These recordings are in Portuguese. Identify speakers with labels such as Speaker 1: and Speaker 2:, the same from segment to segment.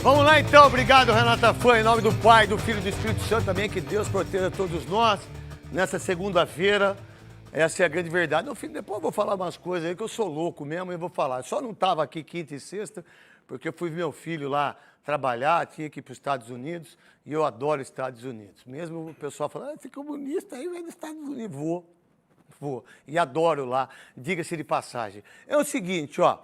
Speaker 1: Vamos lá então, obrigado Renata Fã, em nome do Pai, do Filho e do Espírito Santo também, que Deus proteja todos nós nessa segunda-feira. Essa é a grande verdade. No fim, depois eu vou falar umas coisas aí que eu sou louco mesmo e vou falar. Só não estava aqui quinta e sexta, porque eu fui ver meu filho lá trabalhar, tinha que ir para os Estados Unidos, e eu adoro os Estados Unidos. Mesmo o pessoal falando, você é comunista aí, vai nos Estados Unidos. Vou. E adoro lá, diga-se de passagem. É o seguinte, ó,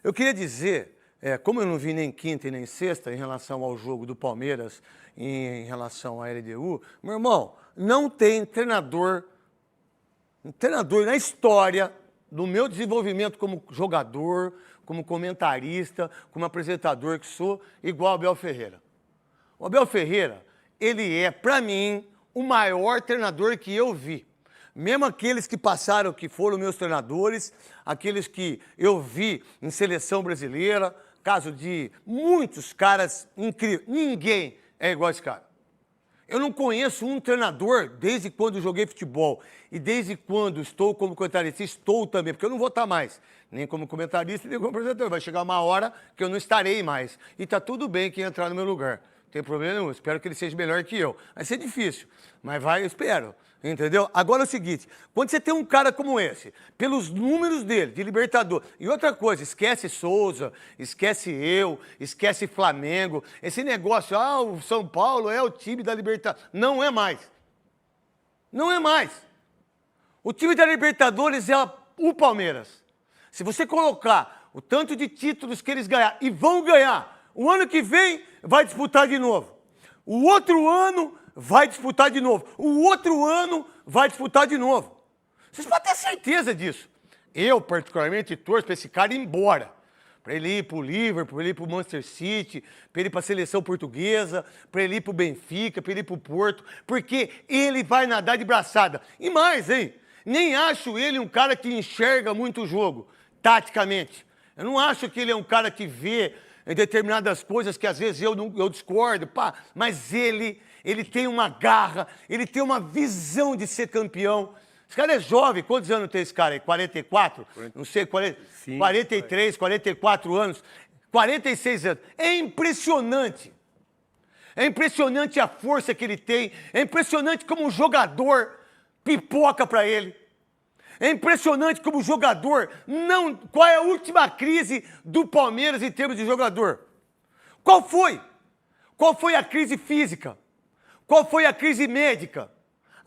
Speaker 1: eu queria dizer... como eu não vi nem quinta e nem sexta em relação ao jogo do Palmeiras, em relação à LDU, meu irmão, não tem treinador na história do meu desenvolvimento como jogador, como comentarista, como apresentador que sou, igual o Abel Ferreira. O Abel Ferreira, ele é, para mim, o maior treinador que eu vi. Mesmo aqueles que passaram, que foram meus treinadores, aqueles que eu vi em seleção brasileira, caso de muitos caras incríveis. Ninguém é igual a esse cara. Eu não conheço um treinador desde quando joguei futebol e desde quando estou como comentarista, estou também, porque eu não vou estar mais, nem como comentarista, nem como apresentador. Vai chegar uma hora que eu não estarei mais. E tá tudo bem quem entrar no meu lugar. Não tem problema nenhum, espero que ele seja melhor que eu. Vai ser difícil, mas vai, eu espero. Entendeu? Agora é o seguinte, quando você tem um cara como esse, pelos números dele, de Libertador, e outra coisa, esquece Souza, esquece eu, esquece Flamengo, esse negócio, o São Paulo é o time da Libertadores, não é mais. Não é mais. O time da Libertadores é o Palmeiras. Se você colocar o tanto de títulos que eles ganhar, e vão ganhar, o ano que vem vai disputar de novo. O outro ano vai disputar de novo. O outro ano vai disputar de novo. Vocês podem ter certeza disso. Eu, particularmente, torço para esse cara ir embora. Para ele ir para o Liverpool, para ele ir para o Manchester City, para ele ir para a seleção portuguesa, para ele ir para o Benfica, para ele ir para o Porto, porque ele vai nadar de braçada. E mais, hein? Nem acho ele um cara que enxerga muito o jogo, taticamente. Eu não acho que ele é um cara que vê determinadas coisas que às vezes eu discordo, mas ele tem uma garra, ele tem uma visão de ser campeão. Esse cara é jovem, quantos anos tem esse cara aí? 44? Não sei, 43, 44 anos, 46 anos. É impressionante. É impressionante a força que ele tem, é impressionante como um jogador pipoca para ele. É impressionante como o jogador não... Qual é a última crise do Palmeiras em termos de jogador? Qual foi? Qual foi a crise física? Qual foi a crise médica?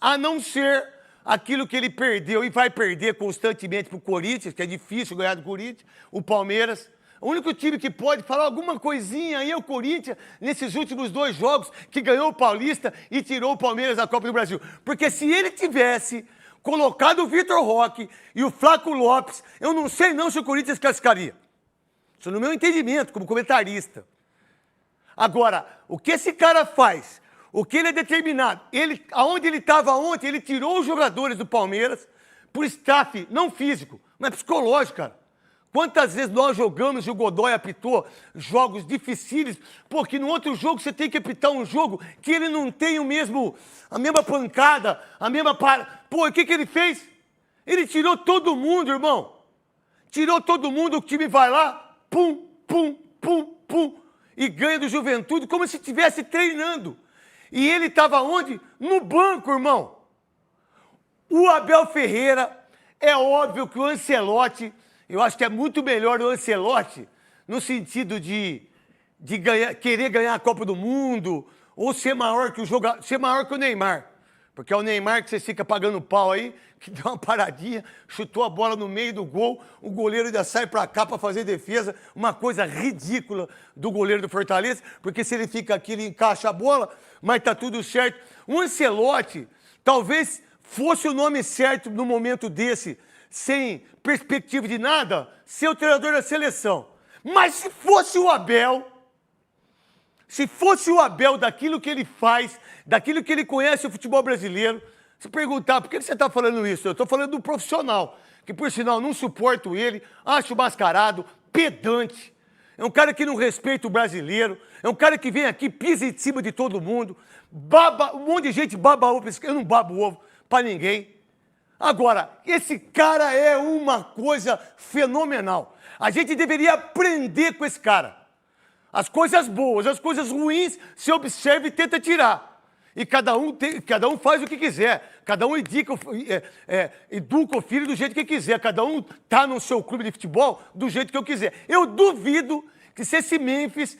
Speaker 1: A não ser aquilo que ele perdeu e vai perder constantemente para o Corinthians, que é difícil ganhar do Corinthians, o Palmeiras. O único time que pode falar alguma coisinha aí é o Corinthians, nesses últimos 2 jogos, que ganhou o Paulista e tirou o Palmeiras da Copa do Brasil. Porque se ele tivesse colocado o Vitor Roque e o Flaco Lopes, eu não sei não se o Corinthians classificaria. Isso no meu entendimento, como comentarista. Agora, o que esse cara faz, o que ele é determinado, aonde ele estava ontem, ele tirou os jogadores do Palmeiras por staff, não físico, mas psicológico, cara. Quantas vezes nós jogamos e o Godoy apitou jogos dificílimos, porque no outro jogo você tem que apitar um jogo que ele não tem a mesma pancada, a mesma... Pô, o que ele fez? Ele tirou todo mundo, irmão. Tirou todo mundo, o time vai lá, pum, pum, pum, pum, e ganha do Juventude como se estivesse treinando. E ele estava onde? No banco, irmão. O Abel Ferreira, é óbvio que o Ancelotti... Eu acho que é muito melhor o Ancelotti no sentido de querer ganhar a Copa do Mundo ou ser maior que o Neymar. Porque é o Neymar que você fica pagando pau aí, que deu uma paradinha, chutou a bola no meio do gol, o goleiro ainda sai para cá para fazer defesa, uma coisa ridícula do goleiro do Fortaleza, porque se ele fica aqui, ele encaixa a bola, mas tá tudo certo. O Ancelotti talvez fosse o nome certo no momento desse, sem perspectiva de nada, ser o treinador da seleção. Mas se fosse o Abel daquilo que ele faz, daquilo que ele conhece o futebol brasileiro, se perguntar, por que você está falando isso? Eu estou falando do profissional, que por sinal não suporto ele, acho mascarado, pedante, é um cara que não respeita o brasileiro, é um cara que vem aqui, pisa em cima de todo mundo, baba, um monte de gente baba ovo, eu não babo ovo para ninguém. Agora, esse cara é uma coisa fenomenal. A gente deveria aprender com esse cara. As coisas boas, as coisas ruins, se observa e tenta tirar. E cada um faz o que quiser. Cada um educa o filho do jeito que quiser. Cada um tá no seu clube de futebol do jeito que eu quiser. Eu duvido que se esse Memphis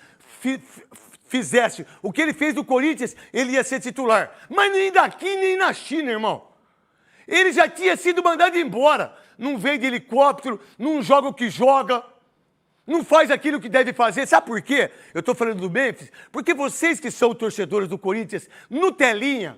Speaker 1: fizesse o que ele fez do Corinthians, ele ia ser titular. Mas nem daqui, nem na China, irmão. Ele já tinha sido mandado embora. Não vem de helicóptero, não joga o que joga. Não faz aquilo que deve fazer. Sabe por quê? Eu estou falando do Memphis. Porque vocês que são torcedores do Corinthians, Nutelinha,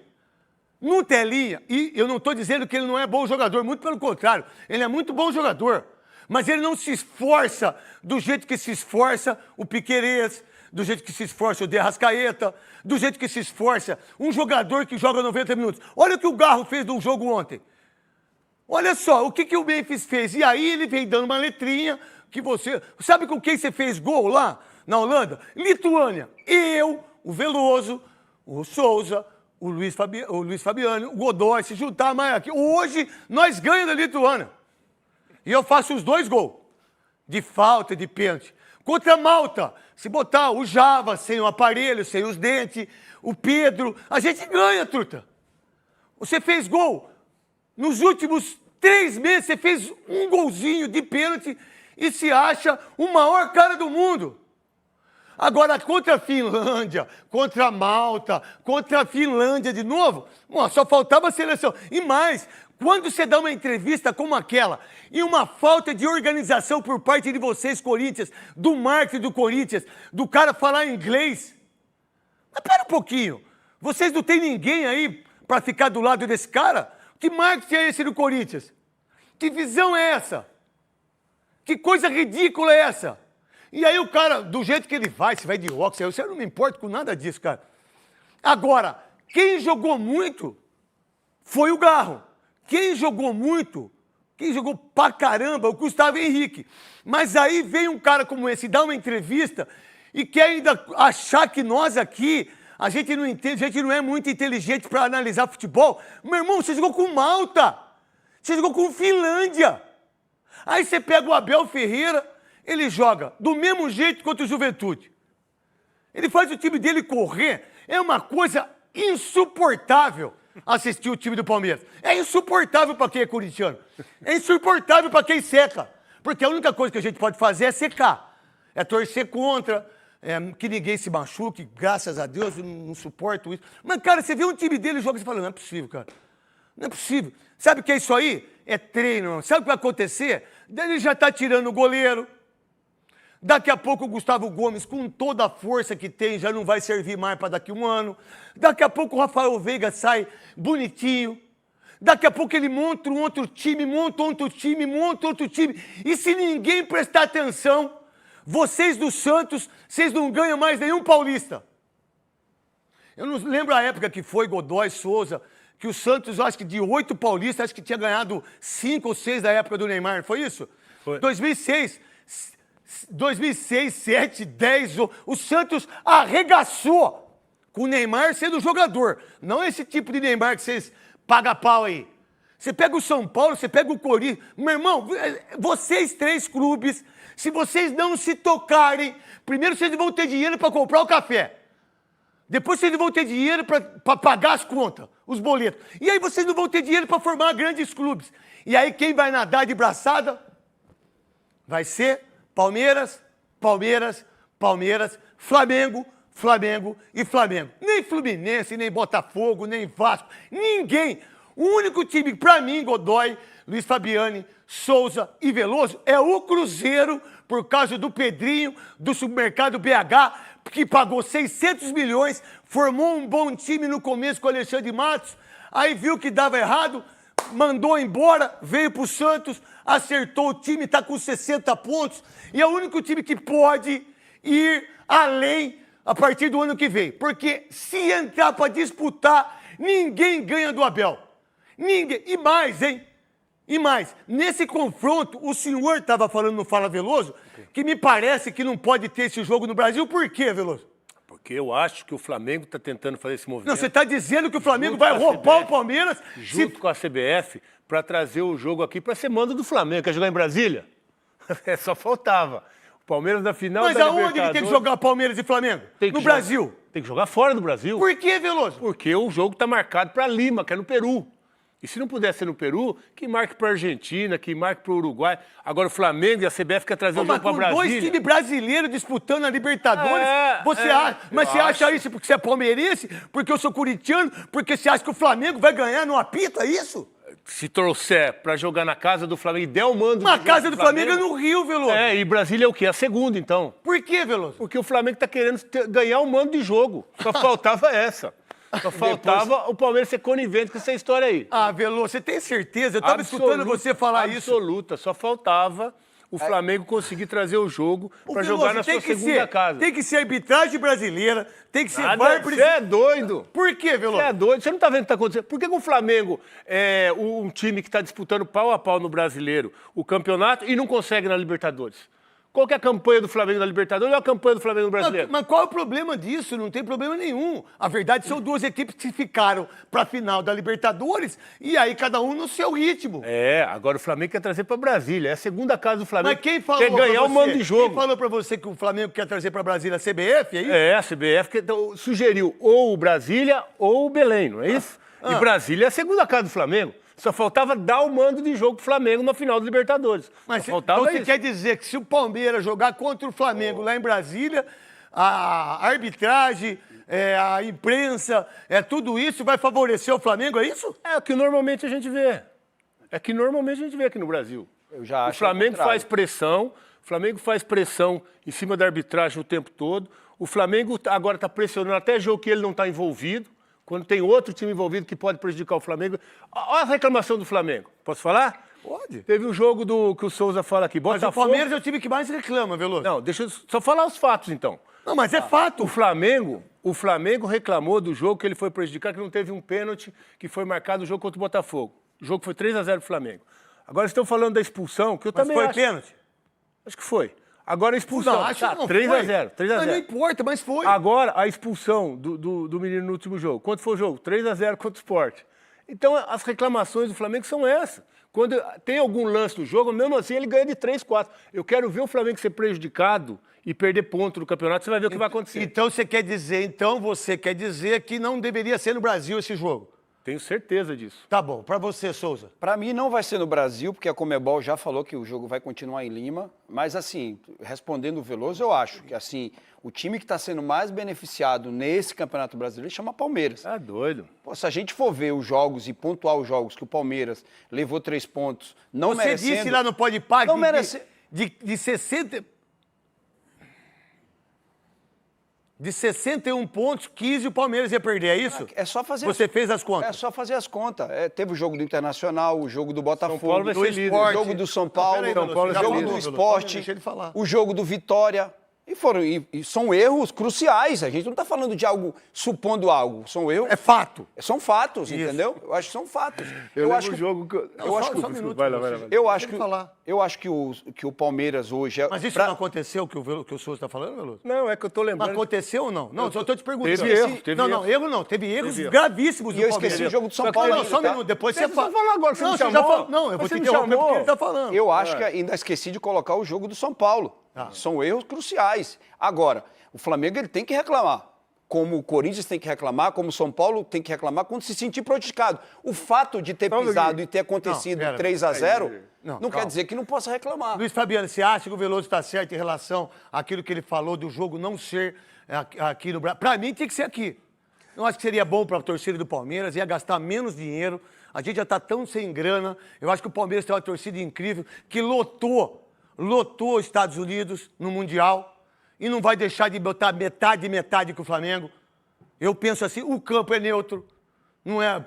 Speaker 1: e eu não estou dizendo que ele não é bom jogador, muito pelo contrário, ele é muito bom jogador. Mas ele não se esforça do jeito que se esforça o Piquerez, do jeito que se esforça o De Arrascaeta, do jeito que se esforça um jogador que joga 90 minutos. Olha o que o Garro fez no jogo ontem. Olha só, o que o Memphis fez? E aí ele vem dando uma letrinha que você... Sabe com quem você fez gol lá na Holanda? Lituânia. Eu, o Veloso, o Souza, o Luiz Fabiano, o Godoy, se juntar mais aqui. Hoje nós ganhamos da Lituânia. E eu faço os 2 gols. De falta e de pênalti. Contra a Malta, se botar o Java sem o aparelho, sem os dentes, o Pedro, a gente ganha, truta. Você fez gol. Nos últimos 3 meses você fez um golzinho de pênalti e se acha o maior cara do mundo. Agora, contra a Finlândia, contra a Malta, contra a Finlândia de novo, só faltava a seleção. E mais, quando você dá uma entrevista como aquela e uma falta de organização por parte de vocês, Corinthians, do marketing do Corinthians, do cara falar inglês. Mas pera um pouquinho, vocês não têm ninguém aí para ficar do lado desse cara? Que marketing é esse do Corinthians? Que visão é essa? Que coisa ridícula é essa? E aí o cara, do jeito que ele vai, se vai de óculos, eu não me importo com nada disso, cara. Agora, quem jogou muito foi o Garro. Quem jogou muito, quem jogou pra caramba, o Gustavo Henrique. Mas aí vem um cara como esse, dá uma entrevista e quer ainda achar que nós aqui, a gente não entende, a gente não é muito inteligente para analisar futebol. Meu irmão, você jogou com Malta, você jogou com Finlândia. Aí você pega o Abel Ferreira, ele joga do mesmo jeito contra o Juventude. Ele faz o time dele correr. É uma coisa insuportável assistir o time do Palmeiras. É insuportável para quem é corintiano. É insuportável para quem seca. Porque a única coisa que a gente pode fazer é secar. É torcer contra, que ninguém se machuque. Graças a Deus, eu não suporto isso. Mas, cara, você vê um time dele e joga e você fala, não é possível, cara. Não é possível. Sabe o que é isso aí? É treino. Sabe o que vai acontecer? Ele já está tirando o goleiro. Daqui a pouco o Gustavo Gomes, com toda a força que tem, já não vai servir mais para daqui a um ano. Daqui a pouco o Rafael Veiga sai bonitinho. Daqui a pouco ele monta um outro time, monta outro time, monta outro time. E se ninguém prestar atenção, vocês do Santos, vocês não ganham mais nenhum paulista. Eu não lembro a época que foi Godoy, Souza, que o Santos, acho que de 8 paulistas, acho que tinha ganhado 5 ou 6 da época do Neymar. Foi isso? Foi. 2006, 7, 10, o Santos arregaçou com o Neymar sendo jogador. Não esse tipo de Neymar que vocês pagam pau aí. Você pega o São Paulo, você pega o Corinthians. Meu irmão, vocês 3 clubes, se vocês não se tocarem, primeiro vocês vão ter dinheiro para comprar o café. Depois vocês não vão ter dinheiro para pagar as contas, os boletos. E aí vocês não vão ter dinheiro para formar grandes clubes. E aí quem vai nadar de braçada vai ser Palmeiras, Palmeiras, Palmeiras, Flamengo, Flamengo e Flamengo. Nem Fluminense, nem Botafogo, nem Vasco, ninguém. O único time, para mim, Godoy, Luiz Fabiano, Souza e Veloso, é o Cruzeiro, por causa do Pedrinho, do Supermercado BH, que pagou 600 milhões, formou um bom time no começo com o Alexandre Matos, aí viu que dava errado, mandou embora, veio pro Santos, acertou o time, está com 60 pontos, e é o único time que pode ir além a partir do ano que vem. Porque se entrar para disputar, ninguém ganha do Abel. Ninguém. E mais, hein? E mais, nesse confronto, o senhor estava falando no Fala Veloso, que me parece que não pode ter esse jogo no Brasil. Por quê, Veloso?
Speaker 2: Porque eu acho que o Flamengo está tentando fazer esse movimento.
Speaker 1: Não, você está dizendo que o Flamengo vai roubar o Palmeiras...
Speaker 2: Junto com a CBF, para trazer o jogo aqui para ser mando do Flamengo. Quer jogar em Brasília? Só faltava. Palmeiras da final
Speaker 1: Mas
Speaker 2: da
Speaker 1: aonde que
Speaker 2: Libertadores.
Speaker 1: tem que jogar Palmeiras e Flamengo?
Speaker 2: Tem que
Speaker 1: No
Speaker 2: jogar-
Speaker 1: Brasil.
Speaker 2: Tem que jogar fora do Brasil.
Speaker 1: Por que, Veloso?
Speaker 2: Porque o jogo está marcado para Lima, que é no Peru. E se não puder ser no Peru, que marque para Argentina, que marque para o Uruguai. Agora o Flamengo e a CBF quer trazer o
Speaker 1: Mas
Speaker 2: jogo para
Speaker 1: com
Speaker 2: Brasília.
Speaker 1: dois times brasileiros disputando a Libertadores, você
Speaker 2: é,
Speaker 1: acha? Mas
Speaker 2: eu
Speaker 1: você acha
Speaker 2: acho.
Speaker 1: isso porque você é palmeirense? Porque eu sou corintiano? Porque você acha que o Flamengo vai ganhar no apito, é isso?
Speaker 2: Se trouxer para jogar na casa do Flamengo e der o mando...
Speaker 1: Mas a
Speaker 2: jogo
Speaker 1: casa
Speaker 2: pro
Speaker 1: do Flamengo é no Rio, Veloso.
Speaker 2: É, e Brasília é o quê? A segunda, então.
Speaker 1: Por que, Veloso?
Speaker 2: Porque o Flamengo está querendo ganhar o mando de jogo. Só faltava essa. Só faltava o Palmeiras ser conivente com essa história aí.
Speaker 1: Ah, Veloso, você tem certeza? Eu estava escutando você falar isso.
Speaker 2: Absoluta. Só faltava o Flamengo conseguir trazer o jogo para jogar na sua segunda casa.
Speaker 1: Tem que ser arbitragem brasileira, tem que ser
Speaker 2: Nada,
Speaker 1: VAR
Speaker 2: você é doido.
Speaker 1: Por quê, Veloso?
Speaker 2: Você é doido. Você não está vendo o que está acontecendo? Por que o Flamengo é um time que está disputando pau a pau no Brasileiro o campeonato e não consegue na Libertadores? Qual que é a campanha do Flamengo na Libertadores ou a campanha do Flamengo no Brasileiro?
Speaker 1: Mas qual é o problema disso? Não tem problema nenhum. A verdade são duas equipes que ficaram para a final da Libertadores e aí cada um no seu ritmo.
Speaker 2: É, agora o Flamengo quer trazer para Brasília. É a segunda casa do Flamengo.
Speaker 1: Mas quem falou
Speaker 2: quer ganhar
Speaker 1: pra
Speaker 2: o
Speaker 1: você?
Speaker 2: mando de jogo.
Speaker 1: Quem falou para você que o Flamengo quer trazer para Brasília a CBF, é isso?
Speaker 2: É, a CBF sugeriu ou o Brasília ou o Belém, não é isso? E Brasília é a segunda casa do Flamengo. Só faltava dar o mando de jogo pro Flamengo na final da Libertadores.
Speaker 1: Mas
Speaker 2: Só faltava
Speaker 1: então você
Speaker 2: isso.
Speaker 1: quer dizer que se o Palmeiras jogar contra o Flamengo lá em Brasília, a arbitragem, a imprensa, tudo isso vai favorecer o Flamengo, é isso?
Speaker 2: É o que normalmente a gente vê. É que normalmente a gente vê aqui no Brasil.
Speaker 3: Eu já
Speaker 2: O
Speaker 3: acho
Speaker 2: Flamengo
Speaker 3: ao contrário.
Speaker 2: faz pressão em cima da arbitragem o tempo todo. O Flamengo agora está pressionando até jogo que ele não está envolvido, quando tem outro time envolvido que pode prejudicar o Flamengo. Olha a reclamação do Flamengo. Posso falar?
Speaker 1: Pode.
Speaker 2: Teve um jogo que o Souza fala aqui.
Speaker 1: Mas o
Speaker 2: Botafogo...
Speaker 1: Palmeiras é o time que mais reclama, Veloso.
Speaker 2: Não, deixa eu só falar os fatos, então.
Speaker 1: Não, mas é fato.
Speaker 2: O Flamengo reclamou do jogo que ele foi prejudicado, que não teve um pênalti que foi marcado no jogo contra o Botafogo. O jogo foi 3-0 pro Flamengo. Agora estão falando da expulsão, que eu
Speaker 1: Mas
Speaker 2: também
Speaker 1: foi
Speaker 2: acho.
Speaker 1: pênalti?
Speaker 2: Acho que foi. Agora a expulsão.
Speaker 1: Não, acho que não
Speaker 2: 3-0.
Speaker 1: foi. Mas não importa, mas foi.
Speaker 2: Agora a expulsão do menino no último jogo. Quanto foi o jogo? 3-0 contra o Sport. Então as reclamações do Flamengo são essas. Quando tem algum lance no jogo, mesmo assim ele ganha de 3-4. Eu quero ver o Flamengo ser prejudicado e perder ponto no campeonato, você vai ver o que vai acontecer.
Speaker 1: Então você quer dizer que não deveria ser no Brasil esse jogo?
Speaker 2: Tenho certeza disso.
Speaker 1: Tá bom, pra você, Souza.
Speaker 3: Para mim não vai ser no Brasil, porque a Conmebol já falou que o jogo vai continuar em Lima, mas assim, respondendo o Veloso, eu acho que assim, o time que está sendo mais beneficiado nesse Campeonato Brasileiro chama Palmeiras.
Speaker 2: Tá doido.
Speaker 3: Pô, se a gente for ver os jogos e pontuar os jogos que o Palmeiras levou 3 pontos, não
Speaker 1: Você
Speaker 3: merecendo...
Speaker 1: disse lá no Podpah
Speaker 3: Não merece...
Speaker 1: de 60... De 61 pontos, 15 o Palmeiras ia perder, é isso?
Speaker 3: É só fazer...
Speaker 1: Você fez as contas?
Speaker 3: É só fazer as contas. Teve o jogo do Internacional, o jogo do Botafogo,
Speaker 2: Paulo vai
Speaker 3: do
Speaker 2: ser líder.
Speaker 3: Esporte, o jogo do São Paulo,
Speaker 1: peraí,
Speaker 2: São Paulo
Speaker 3: o
Speaker 2: já
Speaker 3: jogo
Speaker 2: falou,
Speaker 3: do
Speaker 1: Veloso,
Speaker 3: Esporte,
Speaker 1: deixa ele falar.
Speaker 3: o jogo do Vitória. E são erros cruciais. A gente não está falando de algo, supondo algo. São erros.
Speaker 1: É fato.
Speaker 3: São fatos, entendeu? Eu acho que são fatos.
Speaker 2: Eu
Speaker 3: acho
Speaker 2: lembro
Speaker 3: que
Speaker 2: o jogo que...
Speaker 1: Não,
Speaker 2: acho
Speaker 1: só um minuto.
Speaker 2: Vai lá.
Speaker 3: eu acho
Speaker 1: Deixa
Speaker 3: que
Speaker 1: eu falar.
Speaker 3: eu acho que o Palmeiras hoje é
Speaker 1: Mas isso
Speaker 3: pra-
Speaker 1: não aconteceu, que o Souza está falando, Veloso?
Speaker 2: Não, é que eu tô
Speaker 1: Não
Speaker 2: lembrando.
Speaker 1: aconteceu ou não? Não, só estou te perguntando.
Speaker 2: Teve erro, teve
Speaker 1: não,
Speaker 2: erro.
Speaker 1: erro não. Teve erros
Speaker 2: Teve erro.
Speaker 1: gravíssimos
Speaker 3: E
Speaker 1: do
Speaker 3: eu
Speaker 1: Palmeiras.
Speaker 3: esqueci o jogo do São
Speaker 1: Não,
Speaker 3: Paulo
Speaker 1: não,
Speaker 3: ainda,
Speaker 1: só um
Speaker 3: tá?
Speaker 1: minuto. Depois
Speaker 2: Deixa
Speaker 1: você
Speaker 2: eu só falar agora, você
Speaker 1: não,
Speaker 2: me
Speaker 1: você já
Speaker 2: chamou.
Speaker 1: falou. Não, eu vou
Speaker 2: Você
Speaker 1: te
Speaker 2: me
Speaker 1: interromper
Speaker 2: chamou.
Speaker 1: porque ele está falando.
Speaker 3: Eu acho que ainda esqueci de colocar o jogo do São Paulo. São erros cruciais. Agora, o Flamengo ele tem que reclamar. Como o Corinthians tem que reclamar, como o São Paulo tem que reclamar quando se sentir prejudicado. O fato de ter pisado e ter acontecido
Speaker 1: Não, pera,
Speaker 3: 3-0 não
Speaker 1: calma.
Speaker 3: quer dizer que não possa reclamar.
Speaker 1: Luiz Fabiano, você acha que o Veloso está certo em relação àquilo que ele falou do jogo não ser aqui no Brasil? Para mim, tinha que ser aqui. Eu acho que seria bom para a torcida do Palmeiras, ia gastar menos dinheiro. A gente já está tão sem grana. Eu acho que o Palmeiras tem uma torcida incrível que lotou os Estados Unidos no Mundial e não vai deixar de botar metade com o Flamengo. Eu penso assim, o campo é neutro. Não é.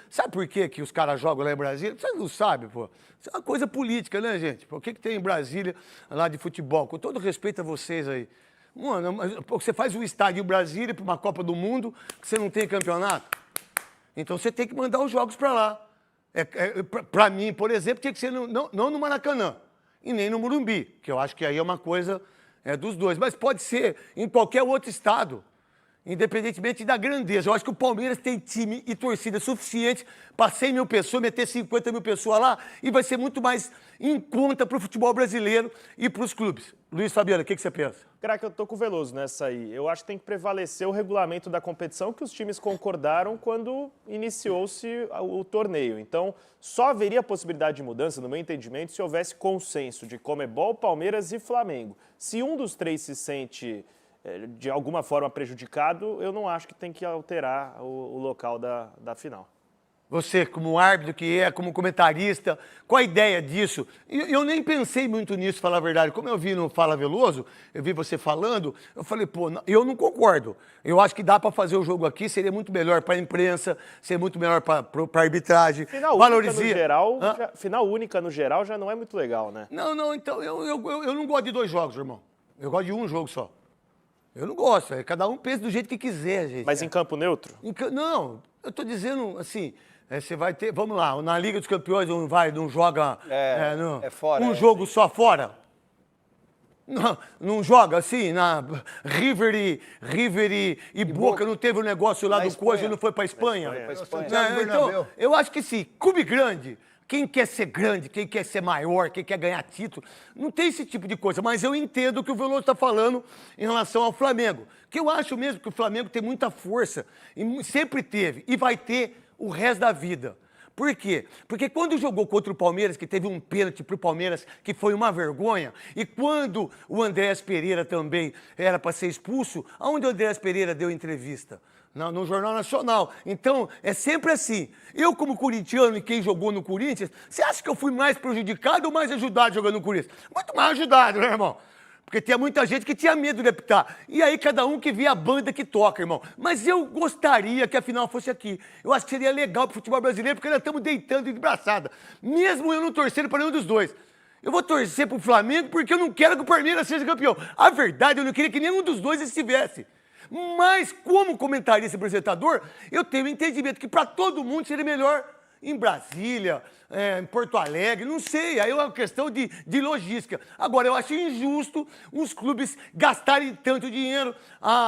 Speaker 1: Sabe por quê que os caras jogam lá em Brasília? Vocês não sabem, pô. Isso é uma coisa política, né, gente? Pô, o que tem em Brasília lá de futebol? Com todo respeito a vocês aí. Mano, mas, pô, você faz um estádio em Brasília para uma Copa do Mundo que você não tem campeonato. Então você tem que mandar os jogos para lá. Para mim, por exemplo, tem que ser não no Maracanã e nem no Morumbi, que eu acho que aí é uma coisa dos dois. Mas pode ser em qualquer outro estado. Independentemente da grandeza. Eu acho que o Palmeiras tem time e torcida suficiente para 100 mil pessoas, meter 50 mil pessoas lá e vai ser muito mais em conta para o futebol brasileiro e para os clubes. Luiz Fabiano, o que você pensa?
Speaker 4: Craque, eu tô com o Veloso nessa aí. Eu acho que tem que prevalecer o regulamento da competição que os times concordaram quando iniciou-se o torneio. Então, só haveria possibilidade de mudança, no meu entendimento, se houvesse consenso de Conmebol, Palmeiras e Flamengo. Se um dos três se sente de alguma forma prejudicado, eu não acho que tem que alterar o local da final.
Speaker 1: Você, como árbitro que é, como comentarista, qual a ideia disso? Eu nem pensei muito nisso, falar a verdade. Como eu vi no Fala Veloso, eu vi você falando, eu falei, pô, eu não concordo. Eu acho que dá para fazer o jogo aqui, seria muito melhor para a imprensa, seria muito melhor para a arbitragem.
Speaker 4: Final única no geral já não é muito legal, né?
Speaker 1: Não, então, eu não gosto de 2 jogos, irmão. Eu gosto de um jogo só. Eu não gosto, cada um pensa do jeito que quiser, gente.
Speaker 4: Mas em campo neutro?
Speaker 1: Não, eu tô dizendo assim, você vai ter, vamos lá, na Liga dos Campeões não joga
Speaker 3: fora,
Speaker 1: um jogo só fora. Não joga assim, na River e Boca não teve um negócio lá do Coisa e não foi para Espanha? Então, eu acho que sim, clube grande, quem quer ser grande, quem quer ser maior, quem quer ganhar título, não tem esse tipo de coisa. Mas eu entendo o que o Veloso está falando em relação ao Flamengo. Que eu acho mesmo que o Flamengo tem muita força, e sempre teve, e vai ter o resto da vida. Por quê? Porque quando jogou contra o Palmeiras, que teve um pênalti para o Palmeiras, que foi uma vergonha, e quando o Andréas Pereira também era para ser expulso, aonde o Andréas Pereira deu entrevista? No Jornal Nacional. Então, é sempre assim. Eu, como corintiano e quem jogou no Corinthians, você acha que eu fui mais prejudicado ou mais ajudado jogando no Corinthians? Muito mais ajudado, né, irmão? Porque tinha muita gente que tinha medo de apitar. E aí, cada um que via a banda que toca, irmão. Mas eu gostaria que a final fosse aqui. Eu acho que seria legal pro futebol brasileiro, porque nós estamos deitando de braçada. Mesmo eu não torcendo para nenhum dos dois. Eu vou torcer pro Flamengo porque eu não quero que o Palmeiras seja campeão. A verdade, eu não queria que nenhum dos dois estivesse. Mas, como comentarista e apresentador, eu tenho o entendimento que para todo mundo seria melhor em Brasília, em Porto Alegre, não sei, aí é uma questão de logística. Agora, eu acho injusto os clubes gastarem tanto dinheiro,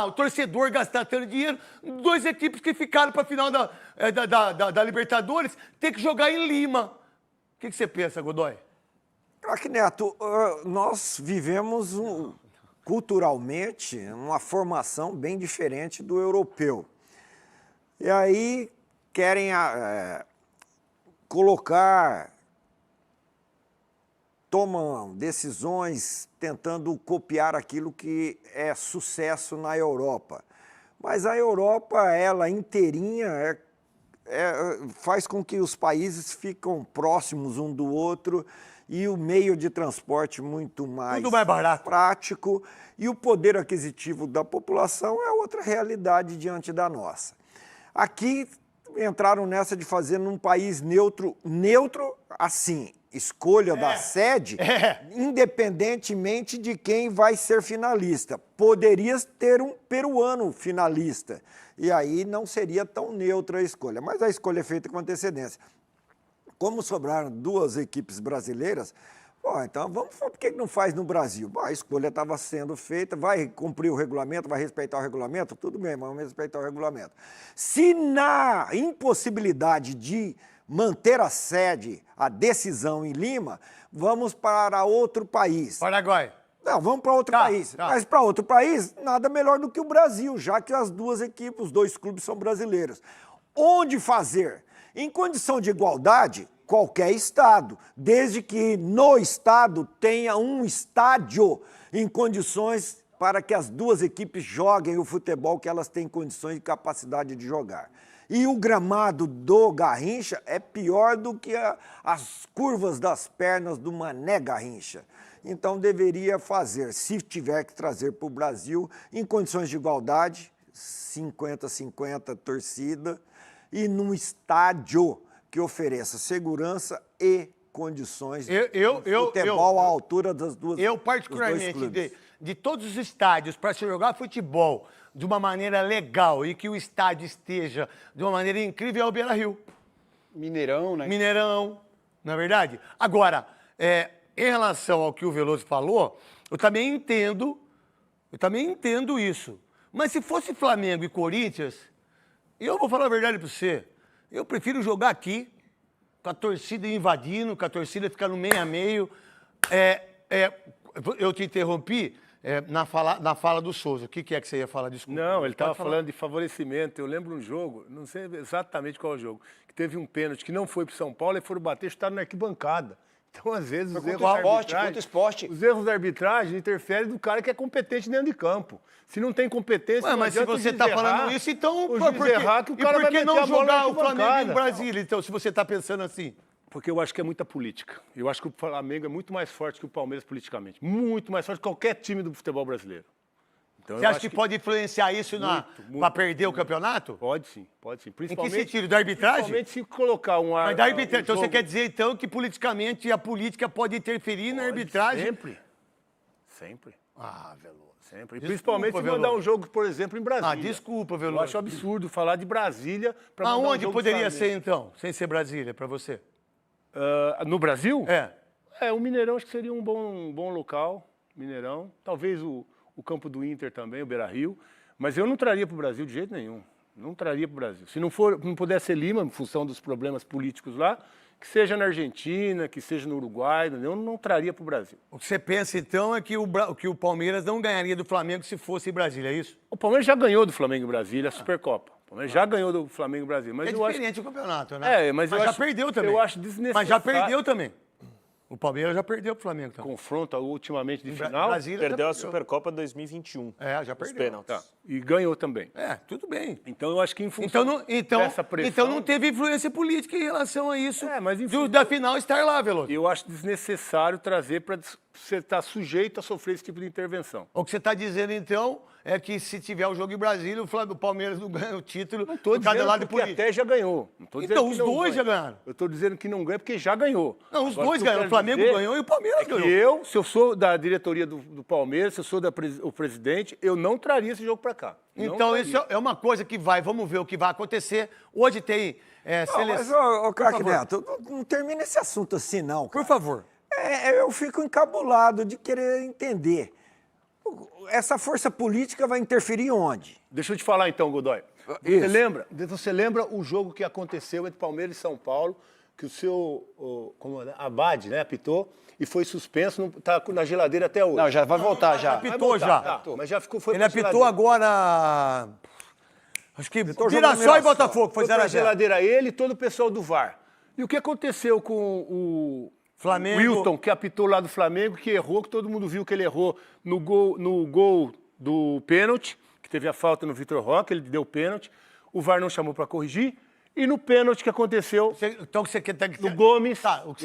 Speaker 1: o torcedor gastar tanto dinheiro, 2 equipes que ficaram para a final da Libertadores ter que jogar em Lima. O que você pensa, Godoy?
Speaker 5: Craque Neto, nós vivemos culturalmente uma formação bem diferente do europeu. E aí querem tomam decisões tentando copiar aquilo que é sucesso na Europa. Mas a Europa, ela inteirinha, faz com que os países ficam próximos um do outro e o meio de transporte muito mais
Speaker 1: barato,
Speaker 5: prático, e o poder aquisitivo da população é outra realidade diante da nossa. Aqui entraram nessa de fazer num país neutro assim, escolha da sede, independentemente de quem vai ser finalista. Poderia ter um peruano finalista, e aí não seria tão neutra a escolha, mas a escolha é feita com antecedência. Como sobraram 2 equipes brasileiras, então por que não faz no Brasil? A escolha estava sendo feita, vai cumprir o regulamento, vai respeitar o regulamento? Tudo bem, mas vamos respeitar o regulamento. Se na impossibilidade de manter a sede, a decisão em Lima, vamos para outro país.
Speaker 1: Paraguai.
Speaker 5: Não, vamos para outro país. Mas para outro país, nada melhor do que o Brasil, já que as 2 equipes, os 2 clubes são brasileiros. Onde fazer? Em condição de igualdade, qualquer estado, desde que no estado tenha um estádio em condições para que as 2 equipes joguem o futebol que elas têm condições e capacidade de jogar. E o gramado do Garrincha é pior do que as curvas das pernas do Mané Garrincha. Então deveria fazer, se tiver que trazer para o Brasil, em condições de igualdade, 50-50 torcida, e num estádio que ofereça segurança e condições de futebol à altura das 2
Speaker 1: Eu, particularmente, de todos os estádios para se jogar futebol de uma maneira legal e que o estádio esteja de uma maneira incrível é o Beira-Rio.
Speaker 3: Mineirão, né?
Speaker 1: Mineirão, não é verdade? Agora, em relação ao que o Veloso falou, eu também entendo isso. Mas se fosse Flamengo e Corinthians, eu vou falar a verdade para você. Eu prefiro jogar aqui, com a torcida invadindo, com a torcida ficando meio a meio. Eu te interrompi na fala do Souza. O que é que você ia falar? Desculpa.
Speaker 2: Não, ele estava falando de favorecimento. Eu lembro um jogo, não sei exatamente qual jogo, que teve um pênalti que não foi para São Paulo e foram bater, chutaram na arquibancada. Então, às vezes, os erros da
Speaker 3: esporte.
Speaker 2: Os erros da arbitragem interferem do cara que é competente dentro de campo. Se não tem competência,
Speaker 1: Ué, mas se você está falando isso, então...
Speaker 2: o juiz errar, que o cara
Speaker 1: e por que
Speaker 2: vai
Speaker 1: não
Speaker 2: meter a bola na
Speaker 1: jogar o Flamengo em
Speaker 2: arquibancada?
Speaker 1: Brasília, então, se você está pensando assim?
Speaker 2: Porque eu acho que é muita política. Eu acho que o Flamengo é muito mais forte que o Palmeiras politicamente. Muito mais forte que qualquer time do futebol brasileiro. Então,
Speaker 1: Você acha que pode influenciar isso para perder o campeonato?
Speaker 2: Pode sim, pode sim.
Speaker 1: Em que
Speaker 2: Principalmente,
Speaker 1: sentido? Da arbitragem?
Speaker 2: principalmente se colocar um ar...
Speaker 1: Mas da arbitragem. Então
Speaker 2: jogo...
Speaker 1: você quer dizer, então, que politicamente a política pode interferir na arbitragem?
Speaker 2: Sempre. Sempre.
Speaker 1: Ah, Veloso.
Speaker 2: Sempre. E
Speaker 1: Desculpa,
Speaker 2: principalmente se mandar
Speaker 1: Veloso.
Speaker 2: um jogo, por exemplo, em Brasília.
Speaker 1: Ah, desculpa, Veloso.
Speaker 2: Eu acho absurdo falar de Brasília para mandar um
Speaker 1: Aonde
Speaker 2: jogo do
Speaker 1: poderia
Speaker 2: Flamengo.
Speaker 1: ser, então, sem ser Brasília, para você?
Speaker 2: No Brasil?
Speaker 1: É.
Speaker 2: O Mineirão acho que seria um bom local, Mineirão. Talvez o campo do Inter também, o Beira-Rio. Mas eu não traria para o Brasil de jeito nenhum. Não traria para o Brasil. Se não pudesse ser Lima, em função dos problemas políticos lá, que seja na Argentina, que seja no Uruguai, eu não traria para o Brasil.
Speaker 1: O que você pensa, então, é que o Palmeiras não ganharia do Flamengo se fosse em Brasília, é isso?
Speaker 2: O Palmeiras já ganhou do Flamengo em Brasília a Supercopa. O Palmeiras já ganhou do Flamengo em Brasília. Mas
Speaker 1: É
Speaker 2: eu acho
Speaker 1: diferente o campeonato, né?
Speaker 2: mas eu
Speaker 1: já
Speaker 2: acho-
Speaker 1: perdeu também.
Speaker 2: eu acho desnecessário.
Speaker 1: Mas já perdeu também. O Palmeiras já perdeu pro Flamengo também.
Speaker 2: confronto ultimamente de
Speaker 1: Bra-
Speaker 2: final.
Speaker 1: Brasília
Speaker 4: Perdeu
Speaker 1: já
Speaker 4: a Supercopa 2021.
Speaker 1: Já
Speaker 4: Os
Speaker 1: perdeu.
Speaker 4: pênaltis.
Speaker 2: Tá, e ganhou também.
Speaker 1: Tudo bem.
Speaker 2: Então eu acho que em função dessa pressão...
Speaker 1: Então não teve influência política em relação a isso
Speaker 2: mas enfim.
Speaker 1: da final estar lá, Veloso.
Speaker 2: Eu acho desnecessário trazer para você estar sujeito a sofrer esse tipo de intervenção.
Speaker 1: O que você está dizendo, então, é que se tiver o jogo em Brasília, o Palmeiras não ganha o título
Speaker 2: Não estou
Speaker 1: por cada
Speaker 2: dizendo
Speaker 1: lado
Speaker 2: porque
Speaker 1: político.
Speaker 2: até já ganhou. Não tô dizendo
Speaker 1: Então,
Speaker 2: que
Speaker 1: os
Speaker 2: não
Speaker 1: dois
Speaker 2: ganha.
Speaker 1: já ganharam.
Speaker 2: Eu estou dizendo que não ganha porque já ganhou.
Speaker 1: Não, os
Speaker 2: Agora,
Speaker 1: dois
Speaker 2: o que eu
Speaker 1: ganharam. O
Speaker 2: quero
Speaker 1: Flamengo
Speaker 2: dizer
Speaker 1: ganhou e o Palmeiras
Speaker 2: é que
Speaker 1: ganhou.
Speaker 2: se eu sou da diretoria do Palmeiras, se eu sou o presidente, eu não traria esse jogo para cá. Não
Speaker 1: Então,
Speaker 2: traria.
Speaker 1: isso é uma coisa que vamos ver o que vai acontecer. Hoje tem
Speaker 5: Mas,
Speaker 1: seleção.
Speaker 5: ô craque
Speaker 1: Por favor.
Speaker 5: Neto, não termina esse assunto assim, não, cara.
Speaker 1: Por favor.
Speaker 5: Eu fico encabulado de querer entender. Essa força política vai interferir onde?
Speaker 2: Deixa eu te falar então, Godoy.
Speaker 5: Isso.
Speaker 2: Você lembra o jogo que aconteceu entre Palmeiras e São Paulo, que o seu Abad, né, apitou e foi suspenso, está na geladeira até hoje.
Speaker 3: Não, já vai voltar já.
Speaker 1: Apitou já.
Speaker 2: Mas já foi
Speaker 1: Ele
Speaker 2: pra
Speaker 1: apitou
Speaker 2: geladeira.
Speaker 1: agora. Acho que
Speaker 5: jogo
Speaker 1: Mirassol
Speaker 5: do
Speaker 1: e
Speaker 5: Mirassol.
Speaker 1: Botafogo. Foi
Speaker 2: Foi
Speaker 1: 0
Speaker 2: pra
Speaker 1: a 0.
Speaker 2: geladeira ele e todo o pessoal do VAR. E o que aconteceu com o
Speaker 1: Flamengo.
Speaker 2: Wilton, que apitou lá do Flamengo, que errou, que todo mundo viu que ele errou no gol do pênalti, que teve a falta no Vitor Roque, ele deu pênalti. O VAR não chamou para corrigir. E no pênalti que aconteceu
Speaker 1: Então, o que você quer...
Speaker 2: no Gomes,
Speaker 1: Tá, o que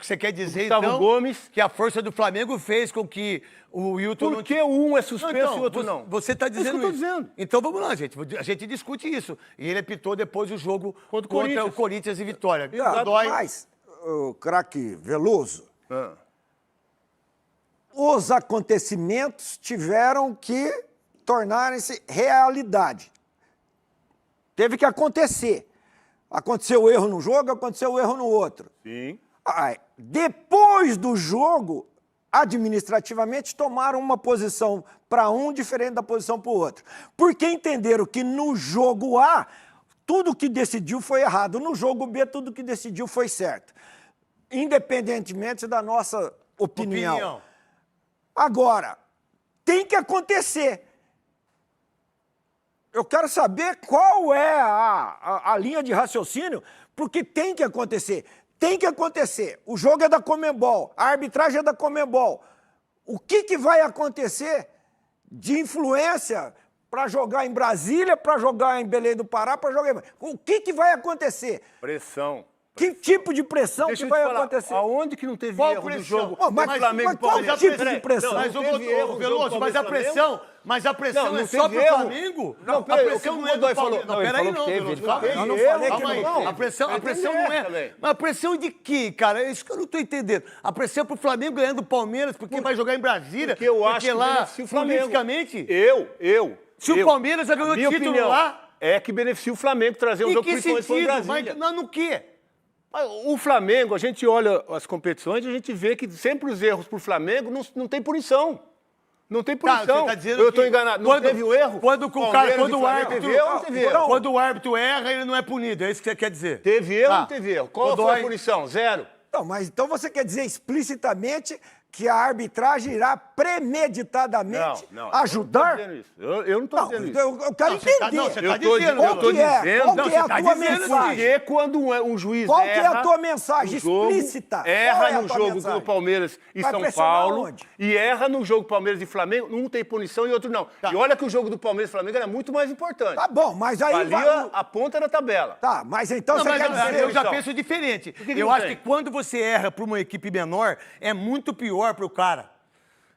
Speaker 1: você quer dizer,
Speaker 2: Gustavo
Speaker 1: então,
Speaker 2: Gomes.
Speaker 1: que a força do Flamengo fez com que o Wilton
Speaker 2: por que um é suspenso
Speaker 1: Não, então,
Speaker 2: e o outro não?
Speaker 1: Você está
Speaker 2: É isso
Speaker 1: dizendo
Speaker 2: que eu tô
Speaker 1: isso.
Speaker 2: dizendo.
Speaker 1: Então vamos lá, gente. A gente discute isso. E ele apitou depois do jogo
Speaker 2: Contra o
Speaker 1: contra
Speaker 2: Corinthians.
Speaker 1: o Corinthians e Vitória.
Speaker 5: Tá,
Speaker 1: Dói.
Speaker 5: mas, o craque Veloso,
Speaker 2: Ah.
Speaker 5: os acontecimentos tiveram que tornarem-se realidade. Teve que acontecer. Aconteceu o erro num jogo, aconteceu o erro no outro.
Speaker 2: Sim.
Speaker 5: Depois do jogo, administrativamente, tomaram uma posição para um diferente da posição para o outro. Porque entenderam que no jogo A, tudo que decidiu foi errado. No jogo B, tudo que decidiu foi certo. Independentemente da nossa opinião. Agora, tem que acontecer. Eu quero saber qual é a linha de raciocínio, porque tem que acontecer. Tem que acontecer. O jogo é da Conmebol, a arbitragem é da Conmebol. O que vai acontecer de influência para jogar em Brasília, para jogar em Belém do Pará, para jogar em... O que vai acontecer?
Speaker 2: Pressão.
Speaker 5: Que tipo de pressão
Speaker 2: Deixa
Speaker 5: que
Speaker 2: eu
Speaker 5: vai
Speaker 2: te falar,
Speaker 5: acontecer?
Speaker 2: aonde que não teve
Speaker 1: Qual
Speaker 2: erro no
Speaker 1: pressão?
Speaker 2: jogo?
Speaker 5: Ô, mas-
Speaker 2: do Flamengo
Speaker 5: mas
Speaker 2: e
Speaker 5: qual
Speaker 2: Palmeiras?
Speaker 5: tipo de
Speaker 2: Peraí,
Speaker 5: pressão?
Speaker 2: não,
Speaker 1: Mas
Speaker 2: não
Speaker 1: o
Speaker 2: teve erro no
Speaker 1: Veloso,
Speaker 2: jogo
Speaker 1: mas a
Speaker 2: Palmeiras e
Speaker 1: pressão, mas a pressão
Speaker 2: Não
Speaker 1: é
Speaker 2: não
Speaker 1: só
Speaker 2: teve
Speaker 1: pro
Speaker 2: erro.
Speaker 1: Flamengo?
Speaker 2: Não,
Speaker 1: A
Speaker 2: peraí,
Speaker 1: pressão
Speaker 2: o que
Speaker 1: não
Speaker 2: o
Speaker 1: é do
Speaker 2: Godoy
Speaker 1: Palmeiras.
Speaker 2: falou?
Speaker 1: Não,
Speaker 3: Não, ele
Speaker 1: peraí
Speaker 3: falou
Speaker 1: não,
Speaker 3: que teve,
Speaker 1: Veloso,
Speaker 3: ele
Speaker 1: calma
Speaker 3: falou
Speaker 1: aí.
Speaker 5: Eu não falei
Speaker 1: Calma
Speaker 5: que
Speaker 1: aí.
Speaker 5: não.
Speaker 1: A pressão
Speaker 2: Eu entendi
Speaker 1: não é...
Speaker 2: também.
Speaker 1: Mas a pressão de quê, cara? É isso que eu não tô entendendo. A pressão é pro Flamengo ganhando do Palmeiras, porque vai jogar em Brasília,
Speaker 2: Porque eu acho que
Speaker 1: lá,
Speaker 2: beneficia o Flamengo.
Speaker 1: politicamente...
Speaker 2: Se
Speaker 1: o Palmeiras já ganhou título lá-
Speaker 2: é que beneficia o Flamengo trazer um
Speaker 1: Em
Speaker 2: jogo
Speaker 1: que
Speaker 2: principalmente para
Speaker 1: sentido?
Speaker 2: Brasília.
Speaker 1: Mas no quê?
Speaker 2: O Flamengo, a gente olha as competições e a gente vê que sempre os erros para o Flamengo não tem punição. Não tem
Speaker 1: Tá,
Speaker 2: punição.
Speaker 1: você tá dizendo
Speaker 2: Eu estou
Speaker 1: que
Speaker 2: enganado. Não teve o erro?
Speaker 1: Quando o
Speaker 2: Palmeiras
Speaker 1: quando
Speaker 2: e
Speaker 1: o
Speaker 2: Flamengo
Speaker 1: árbitro,
Speaker 2: teve erro ou não teve erro?
Speaker 1: quando o árbitro erra, ele não é punido. É isso que você quer dizer?
Speaker 2: Teve erro ou
Speaker 1: Tá.
Speaker 2: não teve erro? Qual
Speaker 1: Godoy-
Speaker 2: foi a punição? 0.
Speaker 5: Não, mas então você quer dizer explicitamente que a arbitragem irá premeditadamente ajudar?
Speaker 2: Eu não estou
Speaker 5: Não,
Speaker 2: dizendo isso.
Speaker 5: eu quero
Speaker 1: Não, você tá-
Speaker 5: entender.
Speaker 1: não, você tá
Speaker 2: Eu tô
Speaker 1: dizendo.
Speaker 5: Qual
Speaker 2: tô
Speaker 5: que é?
Speaker 2: dizendo-
Speaker 5: Qual
Speaker 1: Não,
Speaker 5: que
Speaker 1: você
Speaker 5: é a
Speaker 1: tá
Speaker 5: tua
Speaker 1: dizendo
Speaker 5: mensagem?
Speaker 2: Porque quando um juiz
Speaker 5: Qual que é
Speaker 2: erra
Speaker 5: a tua mensagem
Speaker 2: no jogo,
Speaker 5: explícita? Qual
Speaker 2: erra
Speaker 5: é a
Speaker 2: no
Speaker 5: tua
Speaker 2: jogo
Speaker 5: mensagem?
Speaker 2: do Palmeiras e
Speaker 5: Vai
Speaker 2: São
Speaker 5: pressionar
Speaker 2: Paulo
Speaker 5: onde?
Speaker 2: e erra no jogo Palmeiras e Flamengo, um tem punição e outro não. E olha que o jogo do Palmeiras e Flamengo era muito mais importante.
Speaker 5: Tá bom, mas aí
Speaker 2: Valia
Speaker 5: vai...
Speaker 2: a ponta da tabela.
Speaker 5: Tá, mas então
Speaker 1: Não,
Speaker 5: você
Speaker 1: mas
Speaker 5: quer dizer...
Speaker 1: eu já
Speaker 2: então?
Speaker 1: penso diferente.
Speaker 2: que
Speaker 1: Eu
Speaker 2: não
Speaker 1: acho
Speaker 2: tem?
Speaker 1: que quando você erra para uma equipe menor, é muito pior para o cara.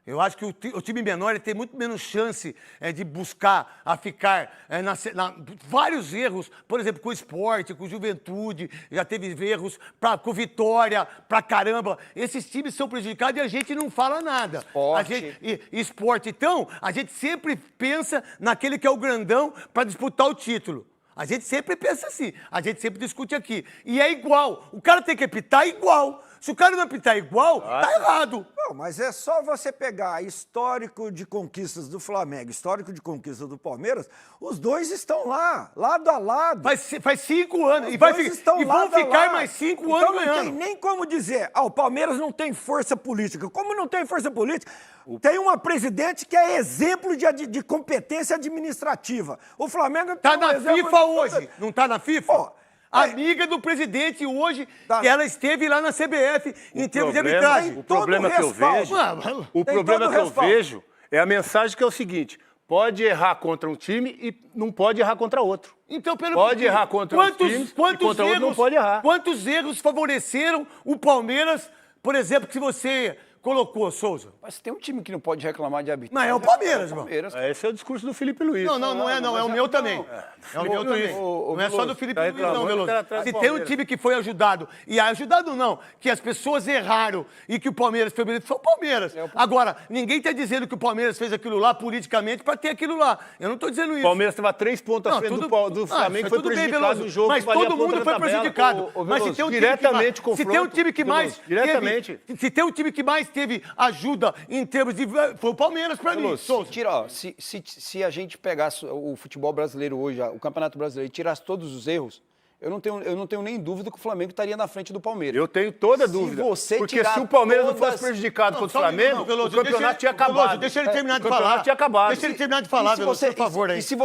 Speaker 1: Eu acho que o time menor ele tem muito menos chance de buscar a ficar vários erros, por exemplo, com o Sport, com o Juventude, já teve erros com o Vitória, pra caramba. Esses times são prejudicados e a gente não fala nada.
Speaker 3: Sport.
Speaker 1: A gente, Sport. Então, a gente sempre pensa naquele que é o grandão para disputar o título. A gente sempre pensa assim, a gente sempre discute aqui. E é igual, o cara tem que apitar igual. Se o cara não apitar igual, tá errado.
Speaker 5: Não, mas é só você pegar histórico de conquistas do Flamengo, histórico de conquistas do Palmeiras, os dois estão lá, lado a lado.
Speaker 1: Faz 5 anos.
Speaker 5: Os
Speaker 1: E,
Speaker 5: dois estão
Speaker 1: vão
Speaker 5: lado a
Speaker 1: ficar
Speaker 5: lado.
Speaker 1: mais 5
Speaker 5: Então
Speaker 1: anos
Speaker 5: não
Speaker 1: ganhando.
Speaker 5: tem nem como dizer, o Palmeiras não tem força política. Como não tem força política? Tem uma presidente que é exemplo de competência administrativa. O Flamengo
Speaker 1: Tá
Speaker 5: tem um
Speaker 1: na
Speaker 5: exemplo
Speaker 1: FIFA
Speaker 5: de-
Speaker 1: hoje. Não tá na FIFA?
Speaker 5: Ó,
Speaker 1: Amiga do presidente hoje,
Speaker 5: Tá.
Speaker 1: que ela esteve lá na CBF em termos de
Speaker 2: problema-
Speaker 1: arbitragem.
Speaker 2: o problema
Speaker 5: todo
Speaker 2: que eu
Speaker 5: respaldo.
Speaker 2: vejo,
Speaker 1: Mano,
Speaker 2: o
Speaker 5: Tem
Speaker 2: problema
Speaker 5: todo
Speaker 2: que eu
Speaker 5: respaldo.
Speaker 2: vejo é a mensagem que é o seguinte: pode errar contra um time e não pode errar contra outro.
Speaker 1: Então, pelo
Speaker 2: Pode
Speaker 1: pouquinho,
Speaker 2: errar contra os times e contra outro não pode errar.
Speaker 1: Quantos erros favoreceram o Palmeiras, por exemplo, que você colocou, Souza?
Speaker 3: Mas tem um time que não pode reclamar de arbitragem.
Speaker 1: Mas é o Palmeiras, irmão.
Speaker 3: Palmeiras.
Speaker 2: Esse é o discurso do Felipe Luiz.
Speaker 1: Não é o meu também. É o meu também. Não é só do Felipe Luiz, não, Veloso. Se tem um time que foi ajudado, e ajudado não, que as pessoas erraram e que o Palmeiras foi beneficiado, foi o Palmeiras. Agora, ninguém está dizendo que o Palmeiras fez aquilo lá politicamente para ter aquilo lá. Eu não estou dizendo isso.
Speaker 2: O Palmeiras estava 3 pontos à frente do Flamengo, foi
Speaker 1: tudo bem,
Speaker 2: prejudicado
Speaker 1: Veloso,
Speaker 2: no jogo.
Speaker 1: mas
Speaker 2: valia a
Speaker 1: todo
Speaker 2: ponta
Speaker 1: mundo
Speaker 2: da
Speaker 1: foi
Speaker 2: tabela.
Speaker 1: prejudicado.
Speaker 2: Ô,
Speaker 1: Mas se
Speaker 2: Veloso,
Speaker 1: tem um
Speaker 2: diretamente
Speaker 1: time que mais, se tem um time que mais
Speaker 2: diretamente.
Speaker 1: se tem um time que mais teve ajuda em termos de foi o Palmeiras para mim. Souza.
Speaker 3: Se a gente pegasse o futebol brasileiro hoje, o Campeonato Brasileiro, e tirasse todos os erros, eu não tenho nem dúvida que o Flamengo estaria na frente do Palmeiras.
Speaker 2: Eu tenho toda a dúvida.
Speaker 3: você
Speaker 2: porque
Speaker 3: tirar
Speaker 2: se o Palmeiras não
Speaker 3: todas-
Speaker 2: fosse prejudicado contra o
Speaker 1: Só um minuto,
Speaker 2: Flamengo,
Speaker 1: Veloso,
Speaker 2: o campeonato
Speaker 1: deixa
Speaker 2: tinha
Speaker 1: ele- Veloso,
Speaker 2: acabado.
Speaker 1: deixa ele terminar de
Speaker 2: O
Speaker 1: falar.
Speaker 2: campeonato tinha acabado.
Speaker 1: Deixa ele terminar de falar, Veloso, por favor aí.
Speaker 3: E se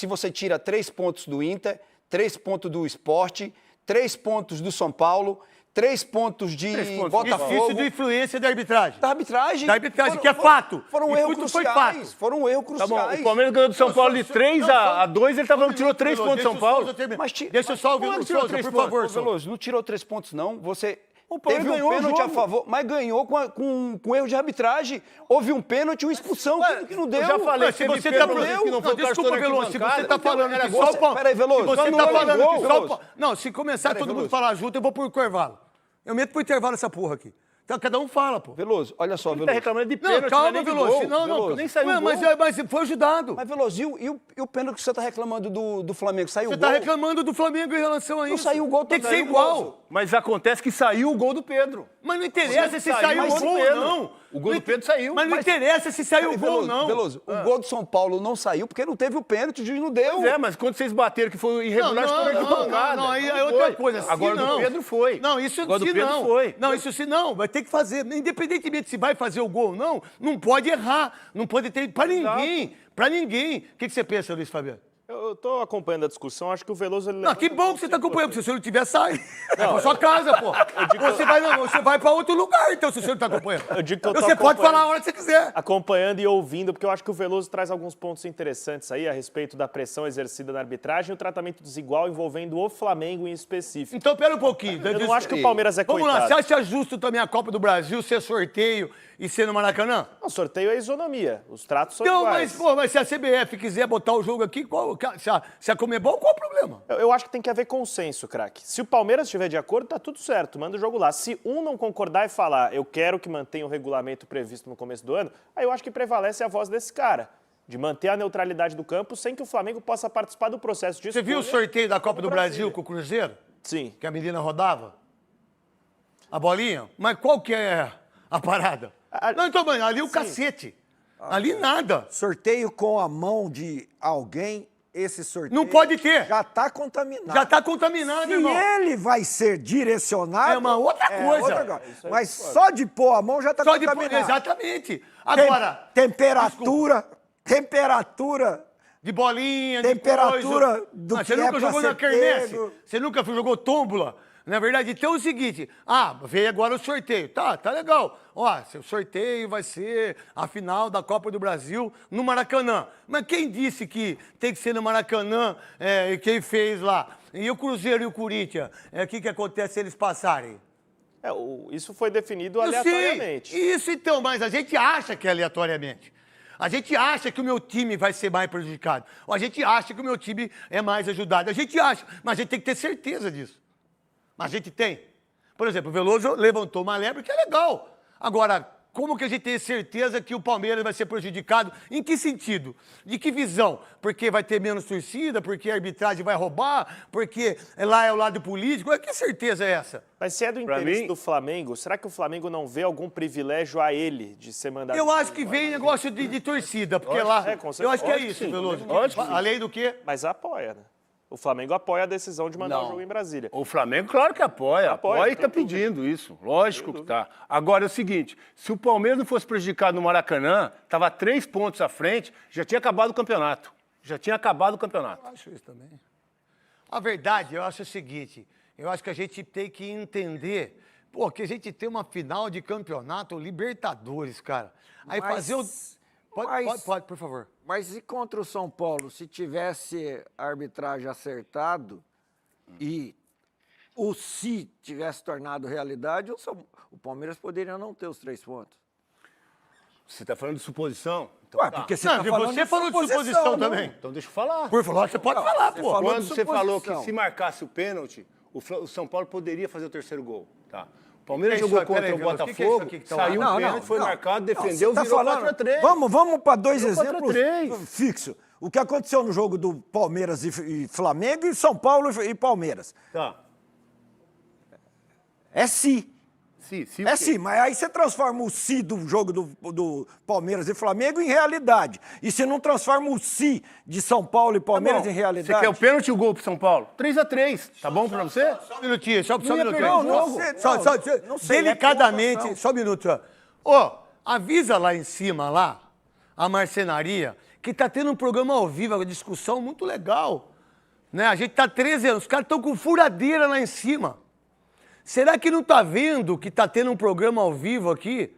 Speaker 3: você tira 3 pontos do Inter, 3 pontos do Sport, 3 pontos do São Paulo, 3 pontos de Botafogo...
Speaker 1: Isso de influência da arbitragem.
Speaker 3: Da arbitragem.
Speaker 1: Da arbitragem, que é fato.
Speaker 3: Foram
Speaker 1: E
Speaker 3: erros
Speaker 1: tudo foi
Speaker 3: cruciais.
Speaker 1: fato.
Speaker 3: Foram erros
Speaker 2: Tá bom,
Speaker 3: cruciais.
Speaker 2: o Palmeiras ganhou do São Paulo de 3 a 2, ele tá falando que tirou 3 pontos do São Paulo.
Speaker 1: Deixa eu só ouvir
Speaker 2: Como é
Speaker 1: o
Speaker 2: que tirou
Speaker 1: Souza,
Speaker 2: 3
Speaker 1: por
Speaker 2: pontos?
Speaker 1: favor,
Speaker 3: Ô,
Speaker 1: Souza.
Speaker 3: Veloso, não tirou 3 pontos, não. Você
Speaker 2: O Palmeiras
Speaker 3: teve um
Speaker 2: ganhou o
Speaker 3: pênalti a
Speaker 2: jogo.
Speaker 3: favor, mas ganhou com erro de arbitragem. Houve um pênalti, uma expulsão que não deu.
Speaker 2: eu já falei,
Speaker 1: Mas se
Speaker 2: teve
Speaker 1: você
Speaker 2: pênalti
Speaker 1: tá
Speaker 2: que não foi o
Speaker 1: desculpa,
Speaker 2: Castor
Speaker 1: Veloso, se você
Speaker 2: arquibancada,
Speaker 1: tá
Speaker 2: então
Speaker 1: falando
Speaker 3: era
Speaker 1: que
Speaker 3: gol.
Speaker 1: só o Palmeiras...
Speaker 3: Peraí, Veloso,
Speaker 1: Se você
Speaker 3: não
Speaker 1: tá
Speaker 3: era
Speaker 1: falando
Speaker 3: gol,
Speaker 1: que só o
Speaker 3: Veloso.
Speaker 1: Palmeiras... Não, se começar
Speaker 3: Peraí,
Speaker 1: todo mundo
Speaker 3: Veloso.
Speaker 1: falar junto, eu vou pro intervalo. Eu meto pro intervalo essa porra aqui. Então cada um fala, pô.
Speaker 3: Veloso, olha só,
Speaker 2: Ele tá
Speaker 3: Veloso.
Speaker 2: reclamando de
Speaker 1: Não,
Speaker 2: pênalti,
Speaker 1: calma,
Speaker 2: nem de
Speaker 1: Veloso.
Speaker 2: gol.
Speaker 1: Não,
Speaker 2: Veloso, nem saiu
Speaker 1: Ué,
Speaker 2: gol.
Speaker 1: mas foi ajudado.
Speaker 3: Mas, Veloso, e o pênalti que você está reclamando do Flamengo? Saiu
Speaker 1: Você
Speaker 3: o gol?
Speaker 1: tá reclamando do Flamengo em relação a isso.
Speaker 3: Não saiu o gol
Speaker 1: Tem que
Speaker 3: também,
Speaker 1: ser igual.
Speaker 3: Veloso.
Speaker 2: Mas acontece que saiu o gol do Pedro.
Speaker 1: Mas não interessa se saiu o
Speaker 2: mas
Speaker 1: gol ou
Speaker 2: Pedro.
Speaker 1: não.
Speaker 2: O gol do Pedro saiu.
Speaker 1: Mas não interessa se saiu o gol ou não.
Speaker 3: Veloso, o gol do São Paulo não saiu porque não teve o pênalti, o juiz não deu.
Speaker 2: Pois é, mas quando vocês bateram que foi irregular, ficou arquibancada.
Speaker 1: Não, aí
Speaker 2: Não
Speaker 1: é outra
Speaker 2: foi.
Speaker 1: coisa. Assim,
Speaker 2: Agora
Speaker 1: não.
Speaker 2: do Pedro foi.
Speaker 1: Não, isso
Speaker 2: Agora do
Speaker 1: sim
Speaker 2: Pedro
Speaker 1: não.
Speaker 2: foi.
Speaker 1: Não, isso sim não. Vai ter que fazer. Independentemente se vai fazer o gol ou não, não pode errar. Não pode ter pra ninguém. Pra ninguém. O que você pensa, Luiz Fabiano?
Speaker 4: Eu tô acompanhando a discussão, acho que o Veloso... Ele
Speaker 1: Não, que
Speaker 4: levanta
Speaker 1: bom que você tá
Speaker 4: pontos
Speaker 1: acompanhando, porque se você não tiver, sai. Vai
Speaker 4: Não,
Speaker 1: pra sua casa, pô. Você vai pra outro lugar, então, se você não tá acompanhando.
Speaker 4: Eu digo que eu tô
Speaker 1: Você pode
Speaker 4: acompanhando.
Speaker 1: falar a hora que você quiser.
Speaker 4: acompanhando e ouvindo, porque eu acho que o Veloso traz alguns pontos interessantes aí a respeito da pressão exercida na arbitragem e o tratamento desigual envolvendo o Flamengo em específico.
Speaker 1: Então, pera um pouquinho.
Speaker 4: Eu não acho que o Palmeiras é
Speaker 1: Vamos
Speaker 4: coitado.
Speaker 1: lá, você acha justo também a Copa do Brasil ser sorteio e ser no Maracanã?
Speaker 4: O sorteio é isonomia, os tratos são
Speaker 1: Então,
Speaker 4: iguais.
Speaker 1: mas se a CBF quiser botar o jogo aqui, se a Comebol, qual o problema?
Speaker 4: Eu acho que tem que haver consenso, craque. Se o Palmeiras estiver de acordo, tá tudo certo, manda o jogo lá. Se um não concordar e falar, eu quero que mantenha o regulamento previsto no começo do ano, aí eu acho que prevalece a voz desse cara, de manter a neutralidade do campo sem que o Flamengo possa participar do processo de
Speaker 1: Você viu o
Speaker 4: escolha.
Speaker 1: sorteio da Copa do Brasil com o Cruzeiro?
Speaker 4: Sim.
Speaker 1: Que a menina rodava? A bolinha? Mas qual que é a parada? Não, então, mano, ali o cacete. Ali nada.
Speaker 5: Sorteio com a mão de alguém, esse sorteio...
Speaker 1: Não pode ter.
Speaker 5: Já está contaminado.
Speaker 1: Já está contaminado,
Speaker 5: Se
Speaker 1: irmão.
Speaker 5: ele vai ser direcionado...
Speaker 1: É uma outra coisa.
Speaker 5: Mas só de pôr a mão já está
Speaker 1: Só de
Speaker 5: contaminado.
Speaker 1: exatamente. Agora,
Speaker 5: Temperatura
Speaker 1: de bolinha,
Speaker 5: Temperatura
Speaker 1: de coisa.
Speaker 5: do
Speaker 1: Mas
Speaker 5: que
Speaker 1: você
Speaker 5: é
Speaker 1: nunca
Speaker 5: pra
Speaker 1: jogou
Speaker 5: ser
Speaker 1: na quermesse?
Speaker 5: pego.
Speaker 1: Você nunca jogou tómbola? Na verdade, então é o seguinte, veio agora o sorteio. Tá legal. Ó, seu sorteio vai ser a final da Copa do Brasil no Maracanã. Mas quem disse que tem que ser no Maracanã, quem fez lá? E o Cruzeiro e o Corinthians? O que acontece se eles passarem?
Speaker 4: Isso foi definido
Speaker 1: Eu sei.
Speaker 4: aleatoriamente.
Speaker 1: Isso então, mas a gente acha que é aleatoriamente. A gente acha que o meu time vai ser mais prejudicado. Ou a gente acha que o meu time é mais ajudado. A gente acha, mas a gente tem que ter certeza disso. Mas a gente tem. Por exemplo, o Veloso levantou uma lebre que é legal. Agora, como que a gente tem certeza que o Palmeiras vai ser prejudicado? Em que sentido? De que visão? Porque vai ter menos torcida? Porque a arbitragem vai roubar? Porque lá é o lado político? Que certeza é essa?
Speaker 4: Mas se é do interesse do Flamengo, será que o Flamengo não vê algum privilégio a ele de ser mandado?
Speaker 1: Eu acho que vem negócio de torcida, porque lá... Eu acho que é isso, Veloso. Além do quê?
Speaker 4: Mas apoia, né? O Flamengo apoia a decisão de mandar o jogo em Brasília.
Speaker 2: O Flamengo, claro que apoia e está pedindo isso. Lógico que está. Agora é o seguinte, se o Palmeiras não fosse prejudicado no Maracanã, estava 3 pontos à frente, já tinha acabado o campeonato.
Speaker 1: Eu acho isso também. A verdade, eu acho o seguinte, eu acho que a gente tem que entender, que a gente tem uma final de campeonato Libertadores, cara. Aí fazer o... Pode, por favor.
Speaker 5: Mas e contra o São Paulo, se tivesse a arbitragem acertado e o se tivesse tornado realidade, o Palmeiras poderia não ter os 3 pontos.
Speaker 2: Você está falando de suposição? Então,
Speaker 5: Porque
Speaker 1: você falou de suposição também.
Speaker 2: Então deixa eu falar.
Speaker 1: Por favor, você pode falar, pô.
Speaker 2: Quando você falou que se marcasse o pênalti, o São Paulo poderia fazer o 3º gol. Tá. O Palmeiras jogou contra o Botafogo, saiu um pênalti, foi marcado, defendeu, virou 4-3.
Speaker 5: Vamos para 2 exemplos fixos. O que aconteceu no jogo do Palmeiras e Flamengo e São Paulo e Palmeiras.
Speaker 2: Tá.
Speaker 5: É se.
Speaker 2: É
Speaker 5: sim, mas aí você transforma o si do jogo do Palmeiras e Flamengo em realidade. E você não transforma o si de São Paulo e Palmeiras em realidade.
Speaker 2: Você quer o pênalti e o gol pro São Paulo? 3-3. Tá bom pra você?
Speaker 1: Só um minutinho, só um minutinho.
Speaker 5: Não sei,
Speaker 1: delicadamente, só um minuto. Avisa lá em cima, lá, a marcenaria, que tá tendo um programa ao vivo, uma discussão muito legal. Né? A gente tá 13 anos, os caras estão com furadeira lá em cima. Será que não está vendo que está tendo um programa ao vivo aqui?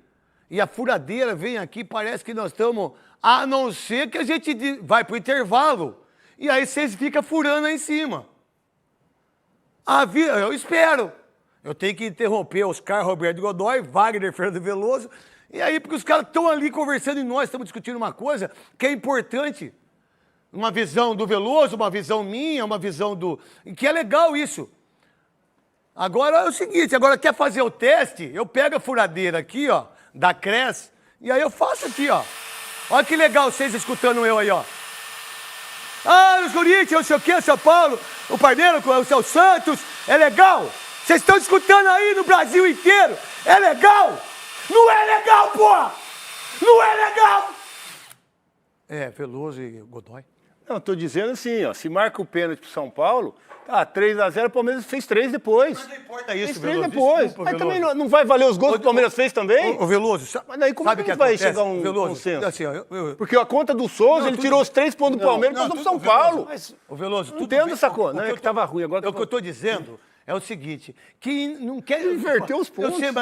Speaker 1: E a furadeira vem aqui, parece que nós estamos... A não ser que a gente vai para o intervalo. E aí vocês ficam furando aí em cima. Eu espero. Eu tenho que interromper Oscar Roberto Godoy, Wagner Fernando Veloso. E aí, porque os caras estão ali conversando e nós estamos discutindo uma coisa que é importante. Uma visão do Veloso, uma visão minha, uma visão do... Que é legal isso. Agora é o seguinte, agora quer fazer o teste, eu pego a furadeira aqui, ó, da Cres, e aí eu faço aqui, ó. Olha que legal vocês escutando eu aí, ó. Os Corinthians, não sei o quê, o São Paulo, o Palmeiras, o seu Santos, é legal? Vocês estão escutando aí no Brasil inteiro, é legal? Não é legal, porra! Não é legal! Veloso e Godoy.
Speaker 2: Não, tô dizendo assim, ó, se marca o pênalti pro São Paulo, 3-0, o Palmeiras fez 3 depois.
Speaker 1: Mas não importa isso,
Speaker 2: fez 3
Speaker 1: Veloso.
Speaker 2: depois.
Speaker 1: Desculpa,
Speaker 2: Mas
Speaker 1: Veloso.
Speaker 2: também não vai valer os gols que o Palmeiras fez também?
Speaker 1: Ô, Veloso,
Speaker 2: mas daí como
Speaker 1: sabe
Speaker 2: que
Speaker 1: que
Speaker 2: vai
Speaker 1: acontece?
Speaker 2: chegar um
Speaker 1: Veloso,
Speaker 2: consenso?
Speaker 1: assim,
Speaker 2: Porque a conta do Souza, ele tirou os 3 pontos do Palmeiras e passou pro São Paulo.
Speaker 1: Ô, Veloso,
Speaker 2: Não entendo essa conta, né? Que tava ruim. Agora
Speaker 1: o que eu tô dizendo é o seguinte, que não quer...
Speaker 2: Inverter os pontos.
Speaker 1: Eu sei,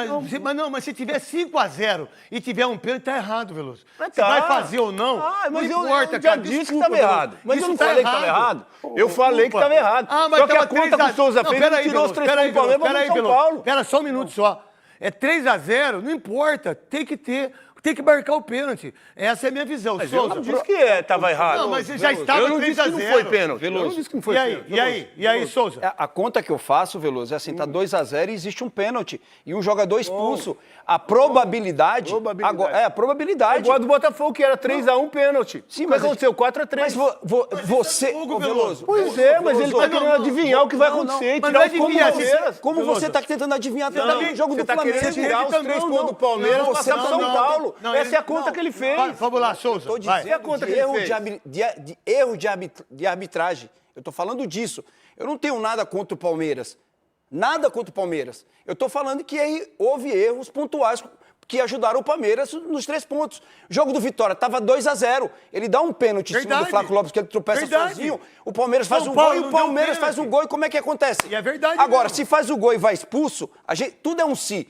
Speaker 1: mas se tiver 5-0 e tiver um pênalti, tá errado, Veloso.
Speaker 2: Mas
Speaker 1: Se vai fazer ou não,
Speaker 2: mas
Speaker 1: não importa,
Speaker 2: eu já
Speaker 1: cara.
Speaker 2: disse que
Speaker 1: Desculpa,
Speaker 2: estava errado. Mas
Speaker 1: isso
Speaker 2: eu não
Speaker 1: tá
Speaker 2: falei que estava errado. Eu falei que estava errado.
Speaker 1: Mas
Speaker 2: só que a
Speaker 1: tava
Speaker 2: conta que o Souza fez, ele tirou os 3 pontos do Palmeiras e mandou pro São Paulo.
Speaker 1: Pera só um minuto só. É 3-0, não importa, tem que ter... Tem que marcar o pênalti. Essa é a minha visão.
Speaker 2: Mas
Speaker 1: Souza,
Speaker 2: eu não disse que estava errado.
Speaker 1: Não, mas já estava 3-0.
Speaker 2: Eu não disse que não foi pênalti. Eu não disse que não foi
Speaker 1: pênalti. E aí, Souza?
Speaker 3: A conta que eu faço, Veloso, é assim, tá 2-0 e existe um pênalti. E um jogador expulso. A probabilidade... Agora, a probabilidade...
Speaker 2: É igual a do Botafogo, que era 3-1 pênalti.
Speaker 3: Sim,
Speaker 2: mas aconteceu 4-3.
Speaker 3: Mas você...
Speaker 1: Veloso.
Speaker 2: Pois é, mas ele está querendo adivinhar o que vai acontecer.
Speaker 1: Mas não adivinha.
Speaker 3: Como você está tentando adivinhar também o jogo do
Speaker 2: Você está
Speaker 3: Flamengo.
Speaker 2: querendo tirar os 3 pontos do Palmeiras e passar pro São Paulo.
Speaker 1: Não,
Speaker 2: Essa
Speaker 1: ele-
Speaker 2: é a conta
Speaker 1: não.
Speaker 2: que ele fez.
Speaker 1: Vamos lá, Souza.
Speaker 3: Estou
Speaker 1: vai.
Speaker 3: dizendo
Speaker 2: a conta
Speaker 3: de
Speaker 2: que ele
Speaker 3: erro
Speaker 2: fez.
Speaker 3: de erro de arbitragem. Eu estou falando disso. Eu não tenho nada contra o Palmeiras. Nada contra o Palmeiras. Eu estou falando que houve erros pontuais que ajudaram o Palmeiras nos 3 pontos. O jogo do Vitória estava 2-0. Ele dá um pênalti em cima
Speaker 1: Verdade.
Speaker 3: do Flávio Lopes, que ele tropeça
Speaker 1: Verdade.
Speaker 3: sozinho. O Palmeiras faz
Speaker 1: São
Speaker 3: um
Speaker 1: Paulo
Speaker 3: gol e
Speaker 1: não
Speaker 3: o
Speaker 1: deu
Speaker 3: Palmeiras
Speaker 1: pênalti.
Speaker 3: faz um gol. E como é que acontece?
Speaker 1: E é verdade
Speaker 3: Agora,
Speaker 1: mesmo.
Speaker 3: se faz o gol e vai expulso, tudo é um si.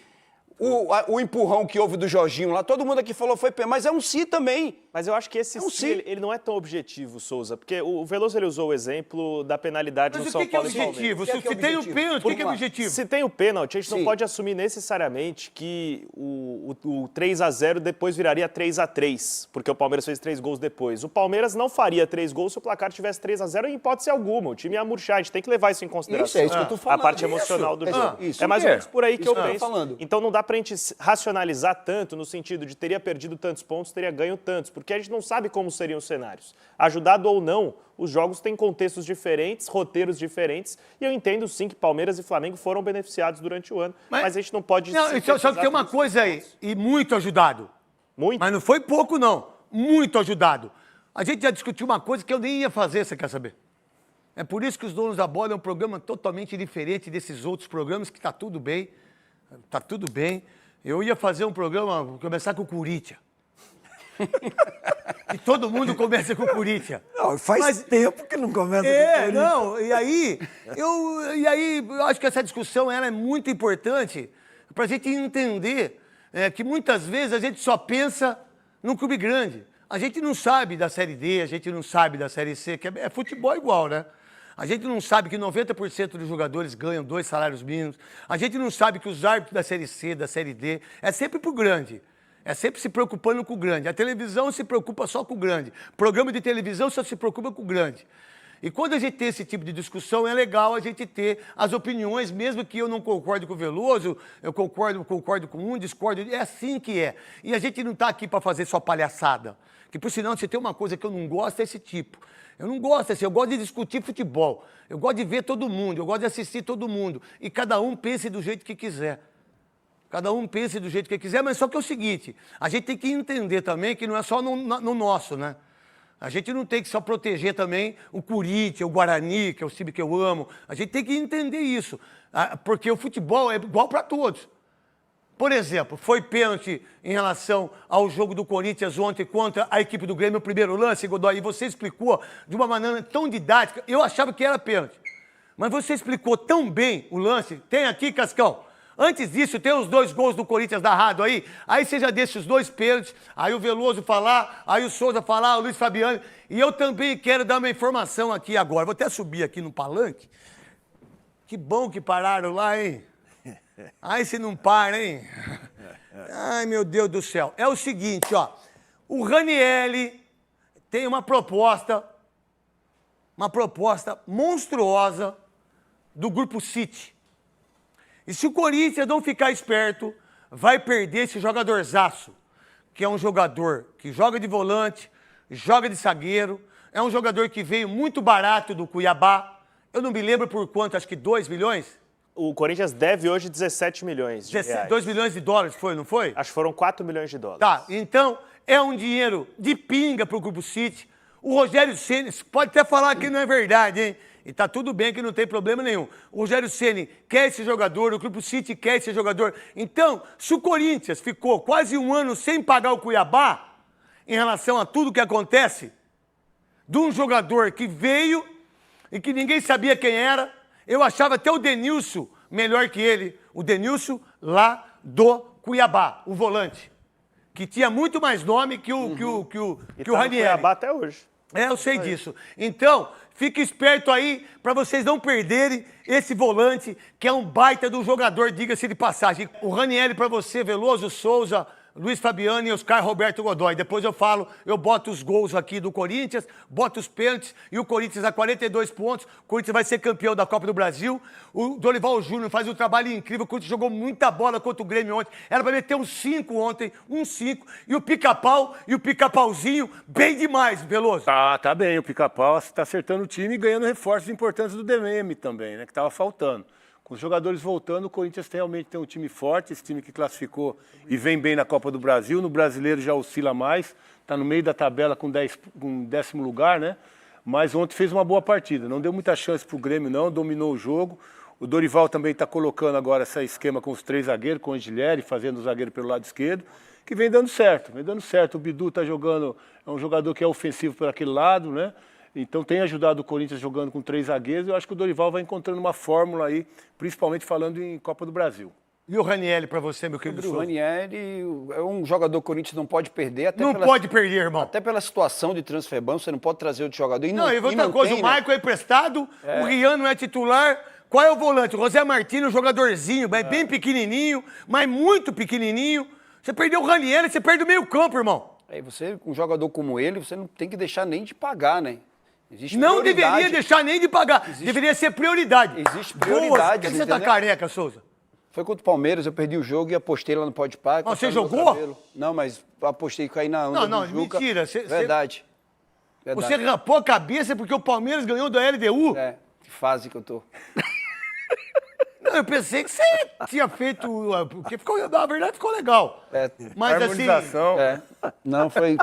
Speaker 3: O empurrão que houve do Jorginho lá, todo mundo aqui falou foi pênalti, mas é um si também.
Speaker 4: Mas eu acho que esse
Speaker 3: Não,
Speaker 4: sim,
Speaker 3: sim.
Speaker 4: ele não é tão objetivo, Souza, porque o Veloso ele usou o exemplo da penalidade
Speaker 1: Mas
Speaker 4: no
Speaker 1: o
Speaker 4: São
Speaker 1: que é
Speaker 4: Paulo e Palmeiras.
Speaker 1: objetivo?
Speaker 3: O que é
Speaker 1: Se
Speaker 3: que é
Speaker 1: tem o
Speaker 3: objetivo?
Speaker 1: pênalti, o que é
Speaker 3: Vamos lá.
Speaker 1: objetivo?
Speaker 4: Se tem o pênalti, a gente não
Speaker 3: Sim.
Speaker 4: pode assumir necessariamente que o 3-0 depois viraria 3-3, porque o Palmeiras fez 3 gols depois. O Palmeiras não faria 3 gols se o placar tivesse 3-0 em hipótese alguma. O time ia murchar, a gente tem que levar isso em consideração.
Speaker 3: Isso, é isso que eu tô falando.
Speaker 4: A parte
Speaker 3: Isso,
Speaker 4: emocional do
Speaker 3: isso,
Speaker 4: jogo.
Speaker 3: isso.
Speaker 4: É mais ou
Speaker 2: É.
Speaker 4: menos por aí que
Speaker 3: Isso
Speaker 4: eu
Speaker 3: que eu tô
Speaker 4: penso.
Speaker 3: falando.
Speaker 4: Então não dá pra gente racionalizar tanto no sentido de teria perdido tantos pontos, teria ganho tantos, porque a gente não sabe como seriam os cenários. Ajudado ou não, os jogos têm contextos diferentes, roteiros diferentes, e eu entendo sim que Palmeiras e Flamengo foram beneficiados durante o ano, mas a gente não pode...
Speaker 1: Não, só que tem uma
Speaker 4: sintetizar
Speaker 1: coisa aí, e muito ajudado.
Speaker 4: muito.
Speaker 1: Mas não foi pouco, não. Muito ajudado. A gente já discutiu uma coisa que eu nem ia fazer, você quer saber? É por isso que os Donos da Bola é um programa totalmente diferente desses outros programas, que tá tudo bem. Tá tudo bem. Eu ia fazer um programa, começar com o Corinthians. E todo mundo começa com o Corinthians.
Speaker 5: Não, faz tempo que não começa com o
Speaker 1: É,
Speaker 5: Corinthians.
Speaker 1: não, e aí eu acho que essa discussão ela é muito importante para a gente entender que muitas vezes a gente só pensa num clube grande. A gente não sabe da Série D, a gente não sabe da Série C, que é futebol igual, né? A gente não sabe que 90% dos jogadores ganham 2 salários mínimos. A gente não sabe que os árbitros da Série C, da Série D, é sempre pro grande. É sempre se preocupando com o grande. A televisão se preocupa só com o grande. Programa de televisão só se preocupa com o grande. E quando a gente tem esse tipo de discussão, é legal a gente ter as opiniões, mesmo que eu não concorde com o Veloso, eu concordo com um, discordo. É assim que é. E a gente não está aqui para fazer só palhaçada. Que, por sinal, se tem uma coisa que eu não gosto, é esse tipo. Eu não gosto assim, eu gosto de discutir futebol. Eu gosto de ver todo mundo, eu gosto de assistir todo mundo. E cada um pense do jeito que quiser. Cada um pense do jeito que quiser, mas só que é o seguinte, a gente tem que entender também que não é só no nosso, né? A gente não tem que só proteger também o Corinthians, o Guarani, que é o time que eu amo. A gente tem que entender isso, porque o futebol é igual para todos. Por exemplo, foi pênalti em relação ao jogo do Corinthians ontem contra a equipe do Grêmio, o primeiro lance, Godoy, e você explicou de uma maneira tão didática, eu achava que era pênalti. Mas você explicou tão bem o lance, tem aqui, Cascão. Antes disso, tem os 2 gols do Corinthians narrado aí você já deixa os 2 pênaltis, aí o Veloso falar, aí o Souza falar, o Luiz Fabiano, e eu também quero dar uma informação aqui agora, vou até subir aqui no palanque. Que bom que pararam lá, hein? Ai, se não para, hein? Ai, meu Deus do céu. É o seguinte, ó, o Ranieri tem uma proposta monstruosa do Grupo City. E se o Corinthians não ficar esperto, vai perder esse jogadorzaço, que é um jogador que joga de volante, joga de zagueiro, é um jogador que veio muito barato do Cuiabá. Eu não me lembro por quanto, acho que 2 milhões?
Speaker 4: O Corinthians deve hoje 17 milhões de reais.
Speaker 1: 2 milhões de dólares, foi, não foi?
Speaker 4: Acho que foram 4 milhões de dólares.
Speaker 1: Tá, então é um dinheiro de pinga pro Grupo City. O Rogério Ceni pode até falar que não é verdade, hein? E tá tudo bem que não tem problema nenhum. O Rogério Ceni quer esse jogador, o Grupo City quer esse jogador. Então, se o Corinthians ficou quase 1 ano sem pagar o Cuiabá, em relação a tudo que acontece, de um jogador que veio e que ninguém sabia quem era, eu achava até o Denilson melhor que ele. O Denilson lá do Cuiabá, o volante. Que tinha muito mais nome que o
Speaker 4: No
Speaker 1: Ranieri.
Speaker 4: Cuiabá até hoje.
Speaker 1: Eu sei disso. Então, fique esperto aí para vocês não perderem esse volante, que é um baita do jogador, diga-se de passagem. O Ranieri para você, Veloso, Souza, Luiz Fabiano e Oscar Roberto Godoy. Depois eu boto os gols aqui do Corinthians, boto os pênaltis e o Corinthians a 42 pontos. O Corinthians vai ser campeão da Copa do Brasil. O Dorival Júnior faz um trabalho incrível. O Corinthians jogou muita bola contra o Grêmio ontem. Era para meter um 5 ontem, um 5. E o Pica-Pau e o Pica-Pauzinho, bem demais, Veloso.
Speaker 2: Tá bem. O Pica-Pau está acertando o time e ganhando reforços importantes do DM também, né? Que estava faltando. Com os jogadores voltando, o Corinthians realmente tem um time forte, esse time que classificou e vem bem na Copa do Brasil. No Brasileiro já oscila mais, está no meio da tabela com 10º lugar, né? Mas ontem fez uma boa partida. Não deu muita chance para o Grêmio, não, dominou o jogo. O Dorival também está colocando agora esse esquema com os 3 zagueiros, com o Angileri, fazendo o zagueiro pelo lado esquerdo, que vem dando certo, vem dando certo. O Bidu está jogando, é um jogador que é ofensivo por aquele lado, né? Então tem ajudado o Corinthians jogando com 3 zagueiros. Eu acho que o Dorival vai encontrando uma fórmula aí, principalmente falando em Copa do Brasil.
Speaker 1: E o Ranieri para você, meu querido
Speaker 3: O
Speaker 1: Souza?
Speaker 3: Ranieri é um jogador que o Corinthians não pode perder. Até
Speaker 1: Não pode perder, irmão.
Speaker 3: Até pela situação de transfer ban, você não pode trazer outro jogador.
Speaker 1: Não, e outra coisa,
Speaker 3: tem,
Speaker 1: o Maicon é emprestado, o Rian não é titular. Qual é o volante? O José Martins, um jogadorzinho, bem pequenininho, mas muito pequenininho. Você perdeu o Ranieri, você perde o meio campo, irmão.
Speaker 3: Aí você, um jogador como ele, você não tem que deixar nem de pagar, né? Existe
Speaker 1: Não
Speaker 3: prioridade.
Speaker 1: deveria deixar nem de pagar. Deveria ser prioridade.
Speaker 3: Existe prioridade,
Speaker 1: Por que você tá
Speaker 3: entendeu?
Speaker 1: careca, Souza?
Speaker 3: Foi contra o Palmeiras, eu perdi o jogo e apostei lá no Podpah.
Speaker 1: Mas você
Speaker 3: cortaram meu
Speaker 1: jogou?
Speaker 3: cabelo. Não, mas apostei, caí na onda
Speaker 1: Não,
Speaker 3: do Juca.
Speaker 1: mentira.
Speaker 3: Verdade.
Speaker 1: Você rapou a cabeça porque o Palmeiras ganhou da LDU?
Speaker 3: É, que fase que eu tô.
Speaker 1: Não, eu pensei que você tinha feito... Porque na verdade ficou legal.
Speaker 3: É,
Speaker 1: Mas assim...
Speaker 2: Harmonização.
Speaker 3: Não, foi...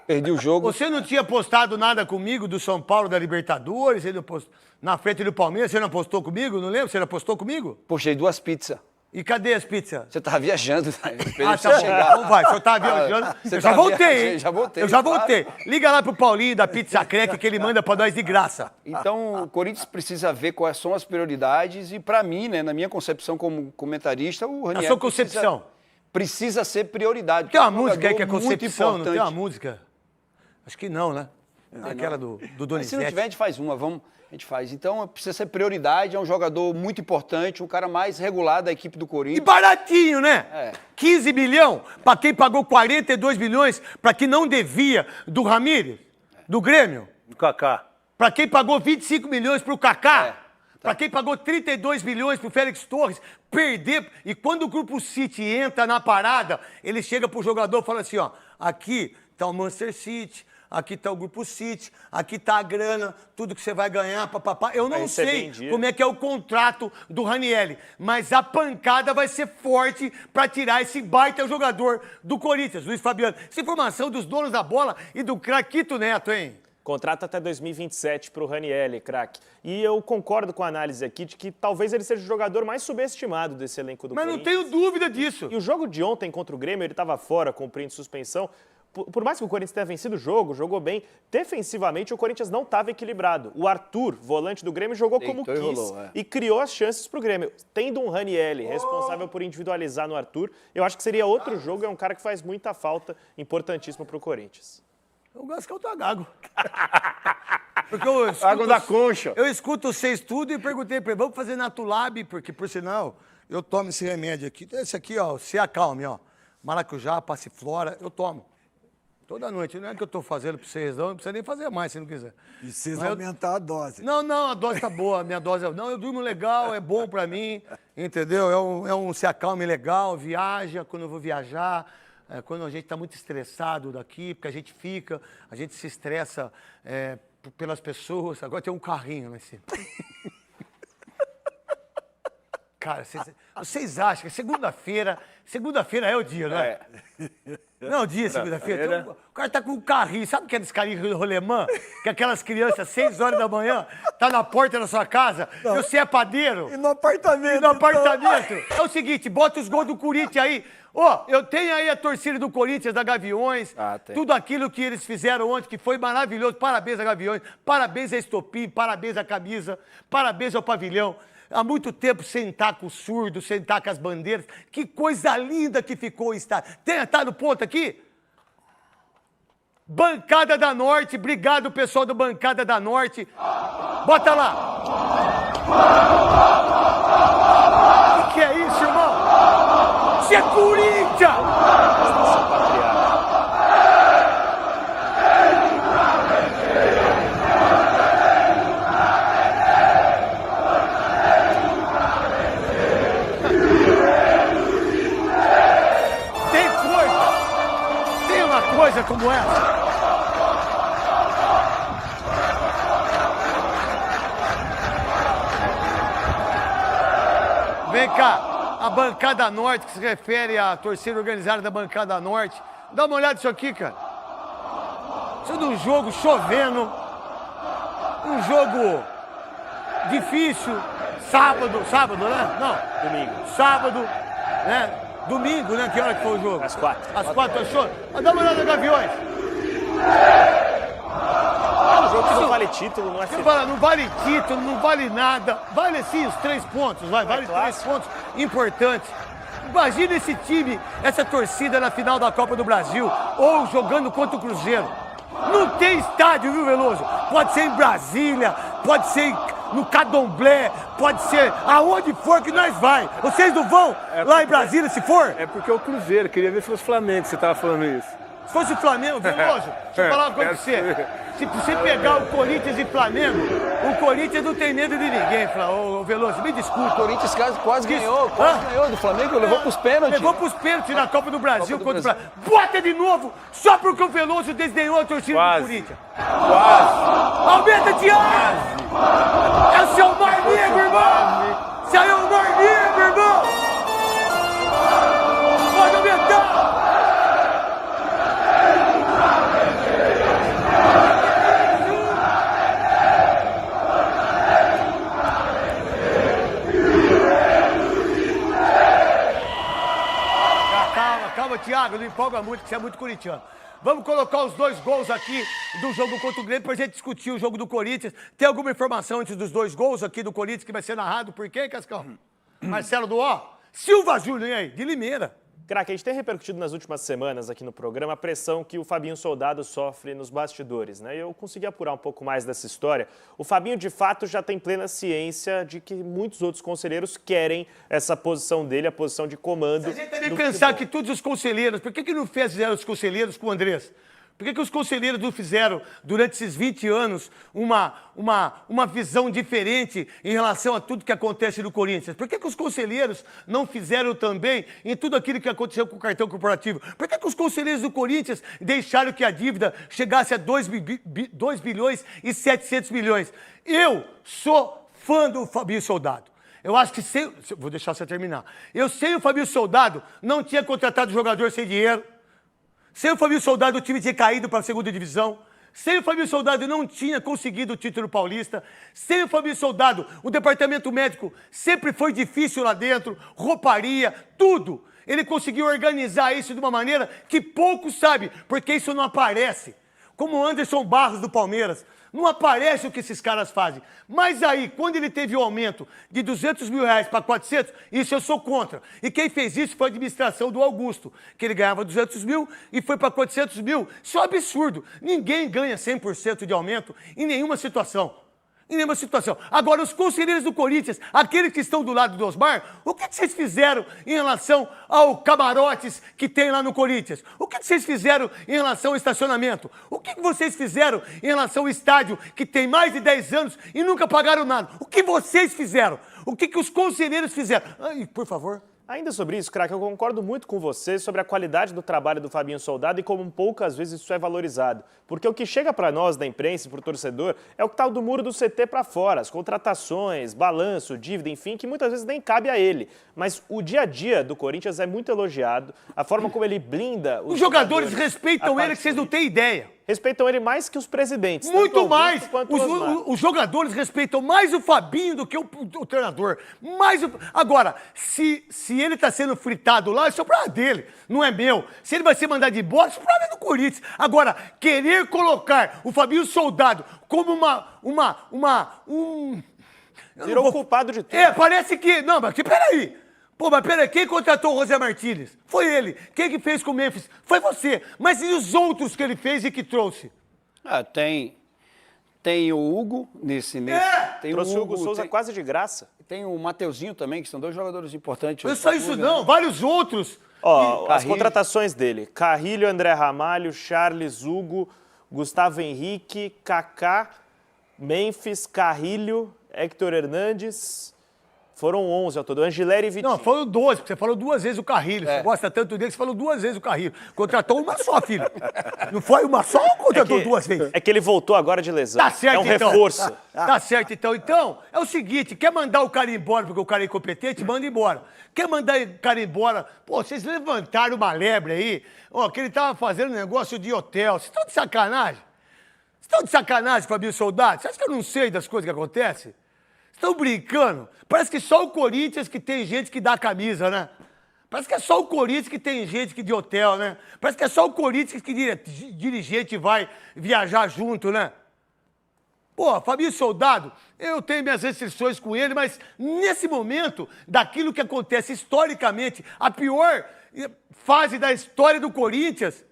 Speaker 3: Perdi o jogo.
Speaker 1: Você não tinha postado nada comigo do São Paulo, da Libertadores? Ele não na frente do Palmeiras, você não postou comigo? Não lembro? Você não postou comigo?
Speaker 3: Postei 2 pizzas.
Speaker 1: E cadê as pizzas?
Speaker 3: Você tava viajando, né? Esperei
Speaker 1: Ah,
Speaker 3: você
Speaker 1: tá bom.
Speaker 3: chegar.
Speaker 1: Então vai, o senhor tá viajando.
Speaker 3: Você
Speaker 1: Eu já
Speaker 3: tá
Speaker 1: voltei,
Speaker 3: viajando,
Speaker 1: hein?
Speaker 3: já voltei,
Speaker 1: Eu já
Speaker 3: claro.
Speaker 1: voltei. Liga lá pro Paulinho da Pizza Crack que ele manda pra nós de graça.
Speaker 3: Então, o Corinthians precisa ver quais são as prioridades e, para mim, né, na minha concepção como comentarista, o Ranieri
Speaker 1: sua concepção.
Speaker 3: precisa ser prioridade.
Speaker 1: Tem uma
Speaker 3: É um
Speaker 1: música aí que é
Speaker 3: jogador muito
Speaker 1: concepção, não tem uma
Speaker 3: importante.
Speaker 1: música? Acho que não, né? Aquela do
Speaker 3: Mas se não
Speaker 1: Donizete.
Speaker 3: tiver, a gente faz uma, a gente faz. Então, precisa ser prioridade, é um jogador muito importante, um cara mais regular da equipe do
Speaker 1: E
Speaker 3: Corinthians.
Speaker 1: baratinho, né?
Speaker 3: É.
Speaker 1: 15 milhões pra quem pagou 42 milhões pra quem não devia do Ramírez, do Grêmio.
Speaker 2: Do Kaká.
Speaker 1: Pra quem pagou 25 milhões pro Kaká.
Speaker 3: É.
Speaker 1: Pra quem pagou 32 milhões pro Félix Torres. Perder. E quando o Grupo City entra na parada, ele chega pro jogador e fala assim, ó, aqui tá o Manchester City, aqui tá o Grupo City, aqui tá a grana, tudo que você vai ganhar, papapá. Eu não
Speaker 4: receber
Speaker 1: sei
Speaker 4: em dia.
Speaker 1: como é que é o contrato do Ranieri, mas a pancada vai ser forte pra tirar esse baita jogador do Corinthians, Luiz Fabiano. Essa informação dos donos da bola e do Craquito Neto, hein?
Speaker 4: Contrato até 2027 para o Ranieri, craque. E eu concordo com a análise aqui de que talvez ele seja o jogador mais subestimado desse elenco do
Speaker 1: Mas não
Speaker 4: Corinthians.
Speaker 1: tenho dúvida disso.
Speaker 4: E o jogo de ontem contra o Grêmio, ele estava fora, cumprindo suspensão. Por mais que o Corinthians tenha vencido o jogo, jogou bem, defensivamente o Corinthians não estava equilibrado. O Arthur, volante do Grêmio, jogou como
Speaker 3: Deitou e
Speaker 4: quis
Speaker 3: rolou, é.
Speaker 4: e criou as chances para o Grêmio. Tendo um Ranieri responsável por individualizar no Arthur, eu acho que seria outro jogo, é um cara que faz muita falta, importantíssimo para o Corinthians.
Speaker 1: Eu gosto que eu tô gago. Porque eu escuto,
Speaker 2: Água da concha.
Speaker 1: Eu escuto vocês tudo e perguntei pra ele, vamos fazer Natulab, porque, por sinal, eu tomo esse remédio aqui. Esse aqui, ó, se acalme, ó. Maracujá, passiflora, eu tomo. Toda noite. Não é que eu tô fazendo pra vocês, não precisa nem fazer mais, se não quiser.
Speaker 5: Precisa
Speaker 1: Mas eu-
Speaker 5: aumentar a dose.
Speaker 1: Não, a dose tá boa, a minha dose... Não, eu durmo legal, é bom pra mim, entendeu? É um se acalme legal, viaja quando eu vou viajar, quando a gente tá muito estressado daqui, porque a gente se estressa pelas pessoas. Agora tem um carrinho lá em cima. Cara, vocês acham que segunda-feira é o dia, não é? Não é o dia, segunda-feira. Então, o cara tá com um carrinho, sabe aqueles carrinhos de rolemã? Que aquelas crianças, 6 horas da manhã, tá na porta da sua casa, e você é padeiro.
Speaker 5: E no apartamento.
Speaker 1: E no apartamento. É o seguinte, bota os gols do Corinthians aí. Ó, eu tenho aí a torcida do Corinthians, da Gaviões,
Speaker 3: tem.
Speaker 1: tudo aquilo que eles fizeram ontem, que foi maravilhoso. Parabéns a Gaviões, parabéns a Estopim, parabéns à camisa, parabéns ao pavilhão. Há muito tempo sentar com o surdo, sentar com as bandeiras. Que coisa linda que ficou o estádio. Tá no ponto aqui? Bancada da Norte, obrigado pessoal do Bancada da Norte. Bota lá. O que é isso, irmão? Isso é Corinthians! Tem uma coisa como essa. Vem cá, a bancada norte, que se refere à torcida organizada da bancada norte. Dá uma olhada nisso aqui, cara. Isso é de um jogo chovendo, um jogo difícil, sábado, né? Não.
Speaker 4: Domingo.
Speaker 1: Sábado, né? Domingo, né? Que hora que foi o jogo?
Speaker 4: Às 4.
Speaker 1: Às 4, achou? Dá uma olhada no Gaviões.
Speaker 4: O jogo que não vale título, não é
Speaker 1: Você fala, não vale título, não vale nada. Vale sim os 3 pontos, vale 3 pontos importantes. Imagina esse time, essa torcida na final da Copa do Brasil, ou jogando contra o Cruzeiro. Não tem estádio, viu, Veloso? Pode ser em Brasília, pode ser no Candomblé, pode ser aonde for que nós vai. Vocês não vão lá em Brasília, se for?
Speaker 2: É porque o Cruzeiro, queria ver se fosse Flamengo que você estava falando isso.
Speaker 1: Se fosse o Flamengo, Veloso, deixa eu falar uma coisa pra você. Se você pegar o Corinthians e Flamengo, o Corinthians não tem medo de ninguém, ô Veloso, me desculpa.
Speaker 3: O Corinthians quase ganhou do Flamengo, levou pros pênaltis.
Speaker 1: Levou pros pênaltis na Copa do Brasil contra o Brasil. Bota de novo, só porque o Veloso desdenhou a torcida do Corinthians.
Speaker 2: Quase.
Speaker 1: Aumenta, Thiago! É o seu mar negro, irmão! Saiu o mar negro, irmão! Pode aumentar! Calma, Thiago, não empolga muito, que você é muito corintiano. Vamos colocar os 2 gols aqui do jogo contra o Grêmio pra gente discutir o jogo do Corinthians. Tem alguma informação antes dos 2 gols aqui do Corinthians que vai ser narrado? Por quem, Cascão? Marcelo Duó? Silva Júnior aí, de Limeira.
Speaker 4: Craque, a gente tem repercutido nas últimas semanas aqui no programa a pressão que o Fabinho Soldado sofre nos bastidores, né? E eu consegui apurar um pouco mais dessa história. O Fabinho, de fato, já tem plena ciência de que muitos outros conselheiros querem essa posição dele, a posição de comando.
Speaker 1: Se a gente também pensar que todos os conselheiros, por que não fizeram os conselheiros com o Andrés? Por que os conselheiros não fizeram, durante esses 20 anos, uma visão diferente em relação a tudo que acontece no Corinthians? Por que os conselheiros não fizeram também em tudo aquilo que aconteceu com o cartão corporativo? Por que os conselheiros do Corinthians deixaram que a dívida chegasse a 2 bilhões e 700 milhões? Eu sou fã do Fabinho Soldado. Eu acho que vou deixar você terminar. Eu sei o Fabinho Soldado não tinha contratado jogador sem dinheiro. Sem o Fabinho Soldado, o time tinha caído para a 2ª divisão. Sem o Fabinho Soldado, não tinha conseguido o título paulista. Sem o Fabinho Soldado, o departamento médico sempre foi difícil lá dentro, rouparia, tudo. Ele conseguiu organizar isso de uma maneira que poucos sabem, porque isso não aparece. Como o Anderson Barros do Palmeiras. Não aparece o que esses caras fazem. Mas aí, quando ele teve o aumento de R$200 mil para 400, isso eu sou contra. E quem fez isso foi a administração do Augusto, que ele ganhava 200 mil e foi para 400 mil. Isso é um absurdo. Ninguém ganha 100% de aumento em nenhuma situação. Em nenhuma situação. Agora, os conselheiros do Corinthians, aqueles que estão do lado do Osmar, o que vocês fizeram em relação ao camarotes que tem lá no Corinthians? O que vocês fizeram em relação ao estacionamento? O que vocês fizeram em relação ao estádio que tem mais de 10 anos e nunca pagaram nada? O que vocês fizeram? O que os conselheiros fizeram? Ai, por favor.
Speaker 4: Ainda sobre isso, craque, eu concordo muito com você sobre a qualidade do trabalho do Fabinho Soldado e como poucas vezes isso é valorizado. Porque o que chega para nós da imprensa e para o torcedor é o tal do muro do CT para fora, as contratações, balanço, dívida, enfim, que muitas vezes nem cabe a ele. Mas o dia a dia do Corinthians é muito elogiado, a forma como ele blinda...
Speaker 1: Os jogadores respeitam ele que vocês não têm ideia.
Speaker 4: Respeitam ele mais que os presidentes.
Speaker 1: Muito mais. Os jogadores respeitam mais o Fabinho do que o treinador. Agora, se ele está sendo fritado lá, isso é o problema dele, não é meu. Se ele vai ser mandado embora, isso é o problema do Corinthians. Agora, querer colocar o Fabinho Soldado como
Speaker 4: Virou culpado de tudo.
Speaker 1: Parece que... Não, mas peraí. Pô, mas peraí, quem contratou o José Martínez? Foi ele. Quem que fez com o Memphis? Foi você. Mas e os outros que ele fez e que trouxe?
Speaker 3: Tem o Hugo nesse...
Speaker 4: Trouxe o Hugo Souza quase de graça.
Speaker 3: Tem o Mateuzinho também, que são 2 jogadores importantes.
Speaker 1: Não é só isso não, vários outros.
Speaker 4: As contratações dele. Carrilho, André Ramalho, Charles, Hugo, Gustavo Henrique, Kaká, Memphis, Carrilho, Héctor Hernandes... Foram 11 ao todo, Angileri e Vitinho.
Speaker 1: Não, foram 12, porque você falou 2 vezes o Carrilho. Você gosta tanto dele que você falou 2 vezes o Carrilho. Contratou uma só, filho. Não foi uma só ou contratou 2 vezes?
Speaker 4: É que ele voltou agora de lesão.
Speaker 1: Tá certo,
Speaker 4: é um
Speaker 1: então.
Speaker 4: reforço.
Speaker 1: Tá certo, então. Então, é o seguinte, quer mandar o cara embora porque o cara é incompetente, manda embora. Quer mandar o cara embora, pô, vocês levantaram uma lebre aí, ó, que ele tava fazendo negócio de hotel. Vocês estão de sacanagem? Vocês estão de sacanagem, Fabinho Soldado? Você acha que eu não sei das coisas que acontecem? Estão brincando? Parece que só o Corinthians que tem gente que dá a camisa, né? Parece que é só o Corinthians que tem gente que de hotel, né? Parece que é só o Corinthians que dirigente vai viajar junto, né? Pô, Fabinho Soldado, eu tenho minhas restrições com ele, mas nesse momento, daquilo que acontece historicamente, a pior fase da história do Corinthians,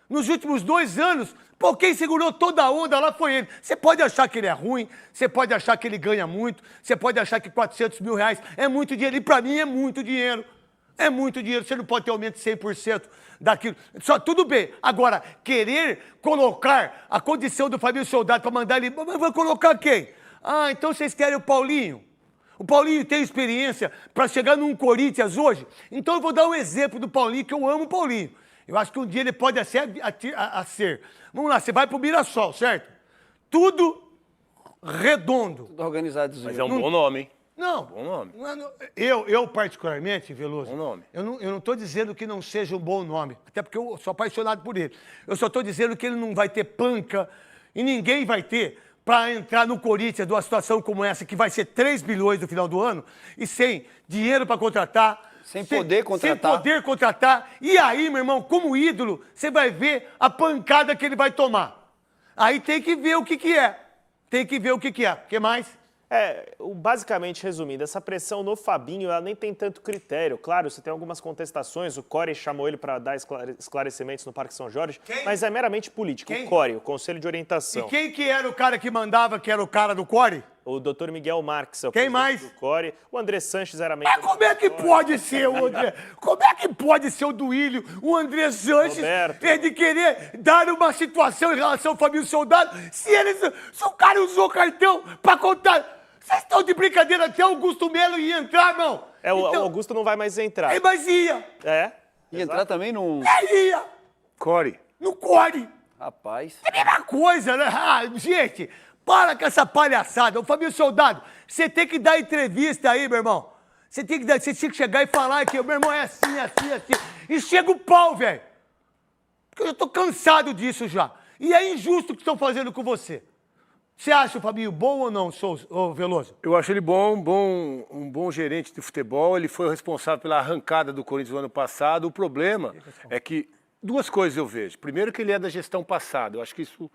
Speaker 1: nos últimos 2 anos, pô, quem segurou toda a onda lá foi ele. Você pode achar que ele é ruim, você pode achar que ele ganha muito, você pode achar que 400 mil reais é muito dinheiro, e pra mim é muito dinheiro. É muito dinheiro, você não pode ter aumento de 100% daquilo. Só tudo bem. Agora, querer colocar a condição do Fabinho Soldado para mandar ele... Mas vai colocar quem? Ah, então vocês querem o Paulinho? O Paulinho tem experiência para chegar num Corinthians hoje? Então eu vou dar um exemplo do Paulinho, que eu amo o Paulinho. Eu acho que um dia ele pode ser. Vamos lá, você vai pro Mirassol, certo? Tudo redondo.
Speaker 3: Tudo organizado.
Speaker 2: Mas é um bom nome, hein?
Speaker 1: Não,
Speaker 2: Bom nome.
Speaker 1: eu particularmente, Veloso,
Speaker 2: Bom nome.
Speaker 1: eu não estou dizendo que não seja um bom nome, até porque eu sou apaixonado por ele. Eu só estou dizendo que ele não vai ter panca, e ninguém vai ter, para entrar no Corinthians, numa situação como essa, que vai ser 3 bilhões no final do ano, e sem dinheiro para contratar.
Speaker 3: Sem poder contratar.
Speaker 1: Sem poder contratar. E aí, meu irmão, como ídolo, você vai ver a pancada que ele vai tomar. Aí tem que ver o que é. Tem que ver o que é. O que mais?
Speaker 4: Basicamente, resumindo, essa pressão no Fabinho, ela nem tem tanto critério. Claro, você tem algumas contestações, o Core chamou ele para dar esclarecimentos no Parque São Jorge, mas é meramente político.
Speaker 1: Quem?
Speaker 4: O Core, o Conselho de Orientação.
Speaker 1: E quem que era o cara que mandava, que era o cara do Core?
Speaker 4: O Dr. Miguel Marques, é o
Speaker 1: Quem
Speaker 4: presidente
Speaker 1: mais?
Speaker 4: do Core. O André Sanches era membro.
Speaker 1: Mas como é que pode ser o André? Como é que pode ser o Duílio, o André Sanches, de querer dar uma situação em relação ao Fabinho Soldado, se o cara usou cartão pra contar... Vocês estão de brincadeira, até o Augusto Melo ia entrar, irmão.
Speaker 4: O Augusto não vai mais entrar.
Speaker 1: Mas ia.
Speaker 3: E entrar também num...
Speaker 1: Ia.
Speaker 2: Core.
Speaker 1: No Core.
Speaker 3: Rapaz.
Speaker 1: É a mesma coisa, né? Gente, para com essa palhaçada. Ô, Fabinho Soldado, você tem que dar entrevista aí, meu irmão. Você tinha que chegar e falar que o meu irmão é assim, assim, assim. E chega o pau, velho. Porque eu já tô cansado disso já. E é injusto o que estão fazendo com você. Você acha o Fabinho bom ou não, Veloso?
Speaker 2: Eu acho ele um bom gerente de futebol. Ele foi o responsável pela arrancada do Corinthians no ano passado. O problema é que 2 coisas eu vejo. Primeiro, que ele é da gestão passada. Eu acho que isso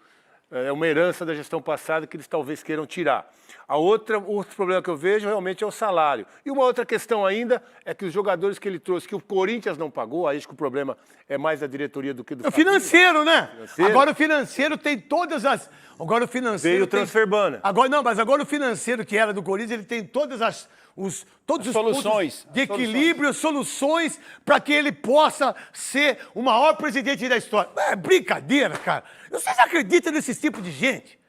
Speaker 2: é uma herança da gestão passada que eles talvez queiram tirar. Outro problema que eu vejo realmente é o salário. E uma outra questão ainda é que os jogadores que ele trouxe, que o Corinthians não pagou, aí acho que o problema é mais da diretoria do que do Fabinho.
Speaker 1: Financeiro, né?
Speaker 2: Financeiro.
Speaker 1: Agora o financeiro tem todas as... Agora o financeiro
Speaker 2: Veio o Transferbana.
Speaker 1: Agora o financeiro que era do Corinthians, ele tem todas todos os
Speaker 3: soluções.
Speaker 1: pontos de equilíbrio, soluções para que ele possa ser o maior presidente da história. É brincadeira, cara. Vocês acreditam nesse tipo de gente?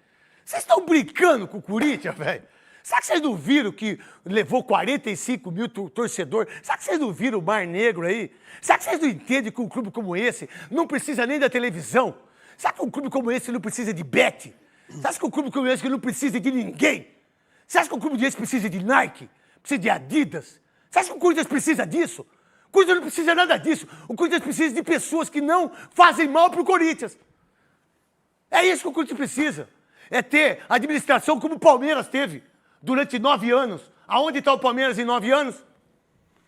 Speaker 1: Vocês estão brincando com o Corinthians, velho? Será que vocês não viram que levou 45 mil torcedores? Será que vocês não viram o Mar Negro aí? Será que vocês não entendem que um clube como esse não precisa nem da televisão? Será que um clube como esse não precisa de bet? Você acha que um clube como esse não precisa de ninguém? Você acha que um clube desse precisa de Nike? Precisa de Adidas? Você acha que o Corinthians precisa disso? O Corinthians não precisa nada disso. O Corinthians precisa de pessoas que não fazem mal pro Corinthians. É isso que o Corinthians precisa. É ter administração como o Palmeiras teve durante 9 anos. Aonde está o Palmeiras em 9 anos?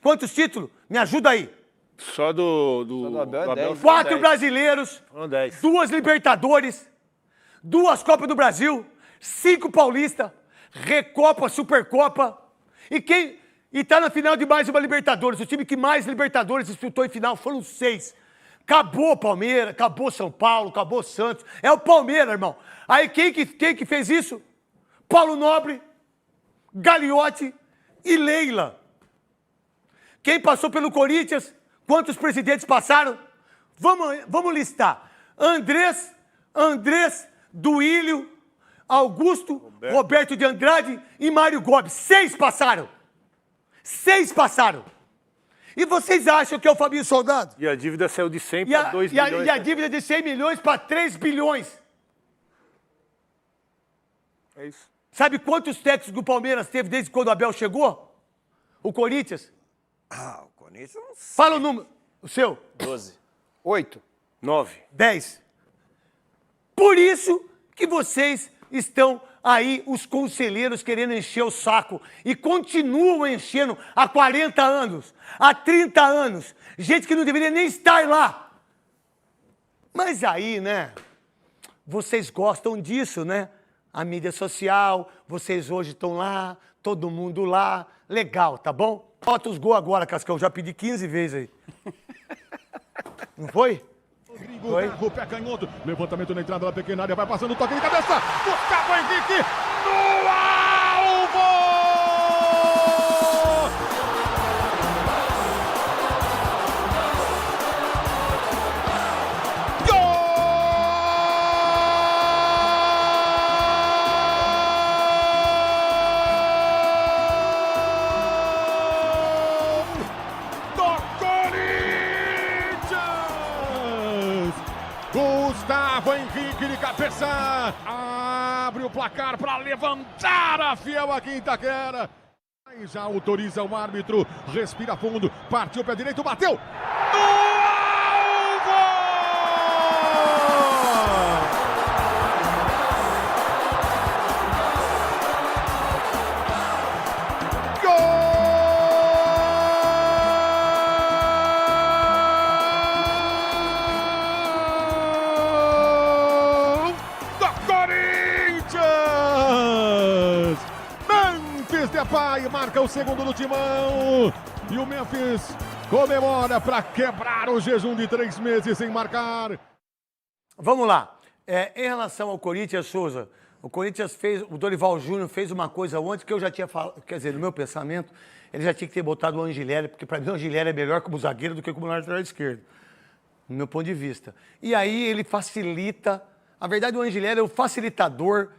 Speaker 1: Quantos títulos? Me ajuda aí.
Speaker 2: Só do
Speaker 3: Abel, 10.
Speaker 1: 4 brasileiros,
Speaker 2: Foram 10.
Speaker 1: 2 Libertadores, 2 Copas do Brasil, 5 Paulista, Recopa, Supercopa. E tá na final de mais uma Libertadores. O time que mais Libertadores disputou em final foram 6. Acabou Palmeiras, acabou São Paulo, acabou Santos. É o Palmeiras, irmão. Aí quem que fez isso? Paulo Nobre, Gagliotti e Leila. Quem passou pelo Corinthians? Quantos presidentes passaram? Vamos listar. Andrés, Duílio, Augusto, Roberto de Andrade e Mário Gomes. 6 passaram. 6 passaram. E vocês acham que é o Fabinho Soldado?
Speaker 2: E a dívida saiu de 100 para 2 bilhões.
Speaker 1: E a dívida de 100 milhões para 3 bilhões.
Speaker 2: É isso.
Speaker 1: Sabe quantos técnicos do Palmeiras teve desde quando o Abel chegou? O Corinthians?
Speaker 5: O Corinthians não sei.
Speaker 1: Fala o número. O seu?
Speaker 4: 12.
Speaker 3: 8.
Speaker 2: 9.
Speaker 1: 10. Por isso que vocês estão aí, os conselheiros, querendo encher o saco. E continuam enchendo há 40 anos, há 30 anos. Gente que não deveria nem estar lá. Mas aí, né? Vocês gostam disso, né? A mídia social, vocês hoje estão lá, todo mundo lá. Legal, tá bom? Bota os gols agora, Cascão. Já pedi 15 vezes aí. Não foi?
Speaker 6: Rodrigo, o pé canhoto, levantamento na entrada da pequena área, vai passando o toque de cabeça, Gustavo Henrique, no alvo! Gustavo Henrique de cabeça, abre o placar para levantar a Fiel aqui em Itaquera. Aí já autoriza o árbitro, respira fundo, partiu o pé direito, bateu no alvo! Depay marca o segundo do Timão e o Memphis comemora para quebrar o jejum de 3 meses sem marcar.
Speaker 1: Vamos lá. Em relação ao Corinthians, Souza, o Corinthians fez, o Dorival Júnior fez uma coisa ontem que eu já tinha falado, quer dizer, no meu pensamento, ele já tinha que ter botado o Angileri, porque para mim o Angileri é melhor como zagueiro do que como lateral esquerdo, no meu ponto de vista. E aí ele facilita, a verdade o Angileri é o facilitador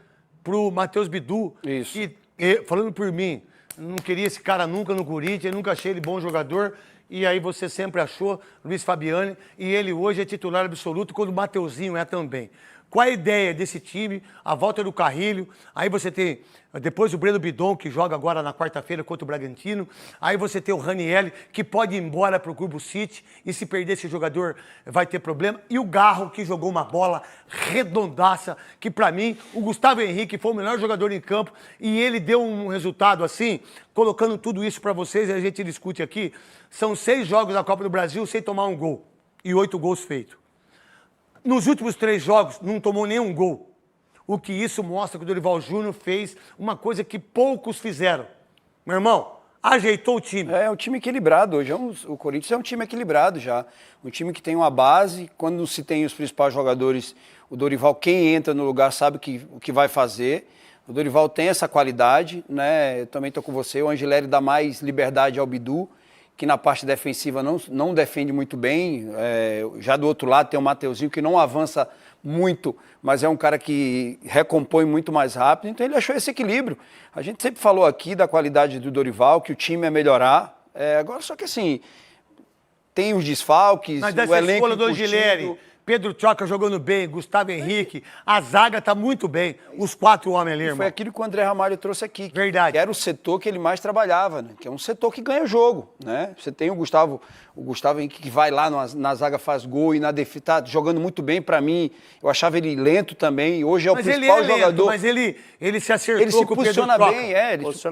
Speaker 1: pro Matheus Bidu.
Speaker 3: Isso.
Speaker 1: Que, falando por mim, não queria esse cara nunca no Corinthians, nunca achei ele bom jogador, e aí você sempre achou Luiz Fabiani, e ele hoje é titular absoluto, quando o Mateuzinho é também. Qual a ideia desse time? A volta do Carrilho, aí você tem depois o Breno Bidon, que joga agora na quarta-feira contra o Bragantino, aí você tem o Ranieri, que pode ir embora para o Grupo City, e se perder esse jogador vai ter problema, e o Garro, que jogou uma bola redondaça, que para mim, o Gustavo Henrique foi o melhor jogador em campo, e ele deu um resultado assim, colocando tudo isso para vocês, e a gente discute aqui, são 6 jogos da Copa do Brasil sem tomar um gol, e 8 gols feitos. Nos últimos 3 jogos, não tomou nenhum gol. O que isso mostra que o Dorival Júnior fez uma coisa que poucos fizeram. Meu irmão, ajeitou o time.
Speaker 3: É um time equilibrado hoje. O Corinthians é um time equilibrado já. Um time que tem uma base. Quando se tem os principais jogadores, o Dorival, quem entra no lugar, sabe o que vai fazer. O Dorival tem essa qualidade, né? Eu também estou com você. O Angileri dá mais liberdade ao Bidu, que na parte defensiva não defende muito bem. Já do outro lado tem o Mateuzinho, que não avança muito, mas é um cara que recompõe muito mais rápido. Então ele achou esse equilíbrio. A gente sempre falou aqui da qualidade do Dorival, que o time é melhorar. Agora, só que assim, tem os desfalques,
Speaker 1: mas
Speaker 3: o
Speaker 1: dessa
Speaker 3: elenco
Speaker 1: escola do
Speaker 3: curtindo.
Speaker 1: Angileri, Pedro Tchoca jogando bem, Gustavo Henrique, a zaga tá muito bem, os 4 homens ali, irmão.
Speaker 3: Foi aquilo que o André Ramalho trouxe aqui.
Speaker 1: Verdade.
Speaker 3: Que era o setor que ele mais trabalhava, né? Que é um setor que ganha jogo, né? Você tem o Gustavo Henrique que vai lá na zaga, faz gol e na defesa tá jogando muito bem pra mim. Eu achava ele lento também. Hoje é o principal jogador.
Speaker 1: Mas ele se acertou
Speaker 3: Ele se
Speaker 1: com o Pedro
Speaker 3: posiciona
Speaker 1: Tchoca.
Speaker 3: bem,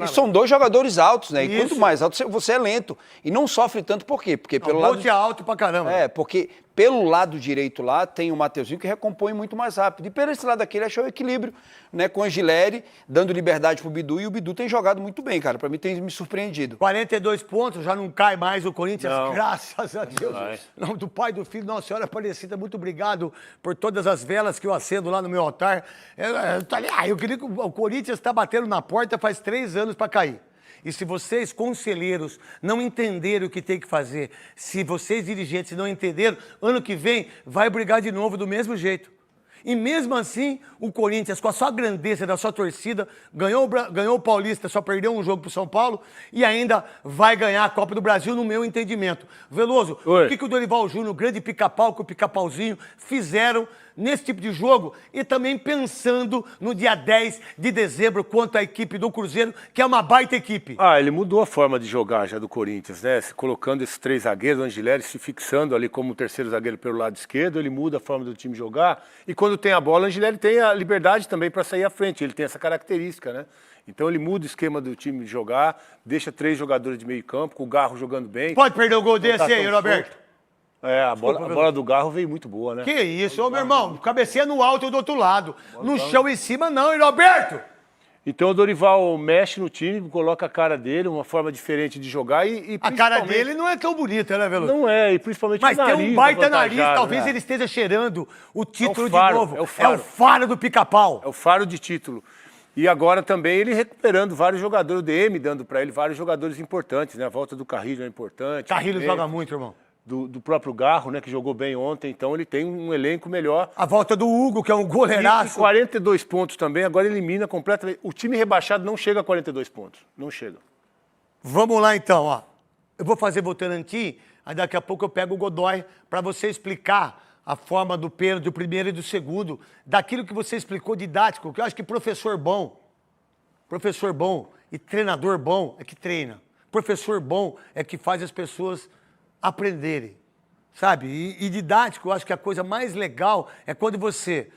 Speaker 3: e são 2 jogadores altos, né? E
Speaker 1: Isso.
Speaker 3: quanto mais alto você é lento. E não sofre tanto por quê? Porque pelo
Speaker 1: O
Speaker 3: lado
Speaker 1: Bolt é alto pra caramba.
Speaker 3: porque pelo lado direito lá tem o Mateuzinho que recompõe muito mais rápido. E pelo esse lado aqui ele achou o equilíbrio, né? Com o Angileri, dando liberdade pro Bidu, e o Bidu tem jogado muito bem, cara. Pra mim tem me surpreendido.
Speaker 1: 42 pontos, já não cai mais o Corinthians,
Speaker 2: Não.
Speaker 1: graças a Deus. Em nome do Pai, do Filho, Nossa Senhora Aparecida, muito obrigado por todas as velas que eu acendo lá no meu altar. Eu queria que o Corinthians está batendo na porta faz 3 anos para cair. E se vocês, conselheiros, não entenderem o que tem que fazer, se vocês, dirigentes, não entenderam, ano que vem vai brigar de novo do mesmo jeito. E mesmo assim, o Corinthians, com a sua grandeza da sua torcida, ganhou o Paulista, só perdeu um jogo pro São Paulo e ainda vai ganhar a Copa do Brasil, no meu entendimento. Veloso,
Speaker 2: Oi.
Speaker 1: o que o Dorival Júnior, o grande pica-pau, com o pica-pauzinho, fizeram nesse tipo de jogo e também pensando no dia 10 de dezembro contra a equipe do Cruzeiro, que é uma baita equipe.
Speaker 2: Ah, ele mudou a forma de jogar já do Corinthians, né? Colocando esses 3 zagueiros, o Angileri se fixando ali como o terceiro zagueiro pelo lado esquerdo, ele muda a forma do time jogar. E quando tem a bola, o Angileri tem a liberdade também para sair à frente, ele tem essa característica, né? Então ele muda o esquema do time de jogar, deixa 3 jogadores de meio campo, com o Garro jogando bem.
Speaker 1: Pode perder o gol desse
Speaker 2: tá
Speaker 1: aí,
Speaker 2: tão
Speaker 1: Roberto.
Speaker 2: solto. É, a bola do Garro veio muito boa, né?
Speaker 1: Que isso, ô meu irmão, cabeceia no alto e do outro lado. No chão em cima não, hein, Roberto?
Speaker 2: Então o Dorival mexe no time, coloca a cara dele, uma forma diferente de jogar e
Speaker 1: A cara
Speaker 2: principalmente-
Speaker 1: dele não é tão bonita, né, Veloso?
Speaker 2: Não é, e principalmente
Speaker 1: Mas
Speaker 2: o nariz.
Speaker 1: tem um baita nariz,
Speaker 2: avantajado,
Speaker 1: talvez
Speaker 2: né?
Speaker 1: ele esteja cheirando o título
Speaker 2: faro,
Speaker 1: de novo.
Speaker 2: é o faro.
Speaker 1: É o faro do pica-pau.
Speaker 2: É o faro de título. E agora também ele recuperando vários jogadores, o DM dando para ele vários jogadores importantes, né? A volta do Carrilho é importante.
Speaker 1: Carrilho
Speaker 2: também,
Speaker 1: joga muito, irmão.
Speaker 2: do próprio Garro, né? Que jogou bem ontem. Então ele tem um elenco melhor.
Speaker 1: A volta do Hugo, que é um
Speaker 2: E
Speaker 1: goleiraço.
Speaker 2: 42 pontos também, agora elimina completamente. O time rebaixado não chega a 42 pontos. Não chega.
Speaker 1: Vamos lá então, ó. Eu vou fazer Votorantim, aí daqui a pouco eu pego o Godoy para você explicar a forma do pênalti, do primeiro e do segundo, daquilo que você explicou didático, que eu acho que professor bom e treinador bom é que treina. Professor bom é que faz as pessoas aprenderem, sabe? E didático, eu acho que a coisa mais legal é quando você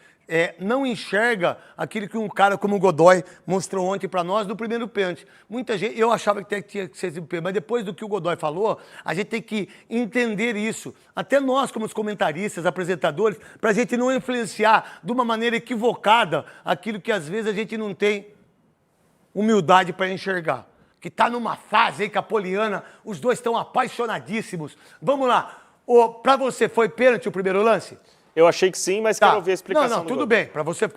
Speaker 1: não enxerga aquilo que um cara como o Godoy mostrou ontem para nós no primeiro pênalti. Muita gente, eu achava que tinha que ser o pênalti, mas depois do que o Godoy falou, a gente tem que entender isso. Até nós, como os comentaristas, apresentadores, para a gente não influenciar de uma maneira equivocada aquilo que às vezes a gente não tem humildade para enxergar. Que está numa fase aí com a Poliana, os dois estão apaixonadíssimos. Vamos lá. Para você, foi pênalti o primeiro lance?
Speaker 4: Eu achei que sim, mas
Speaker 1: Tá.
Speaker 4: quero ouvir a explicação
Speaker 1: Não,
Speaker 4: do
Speaker 1: tudo
Speaker 4: Godoy.
Speaker 1: bem. Para você,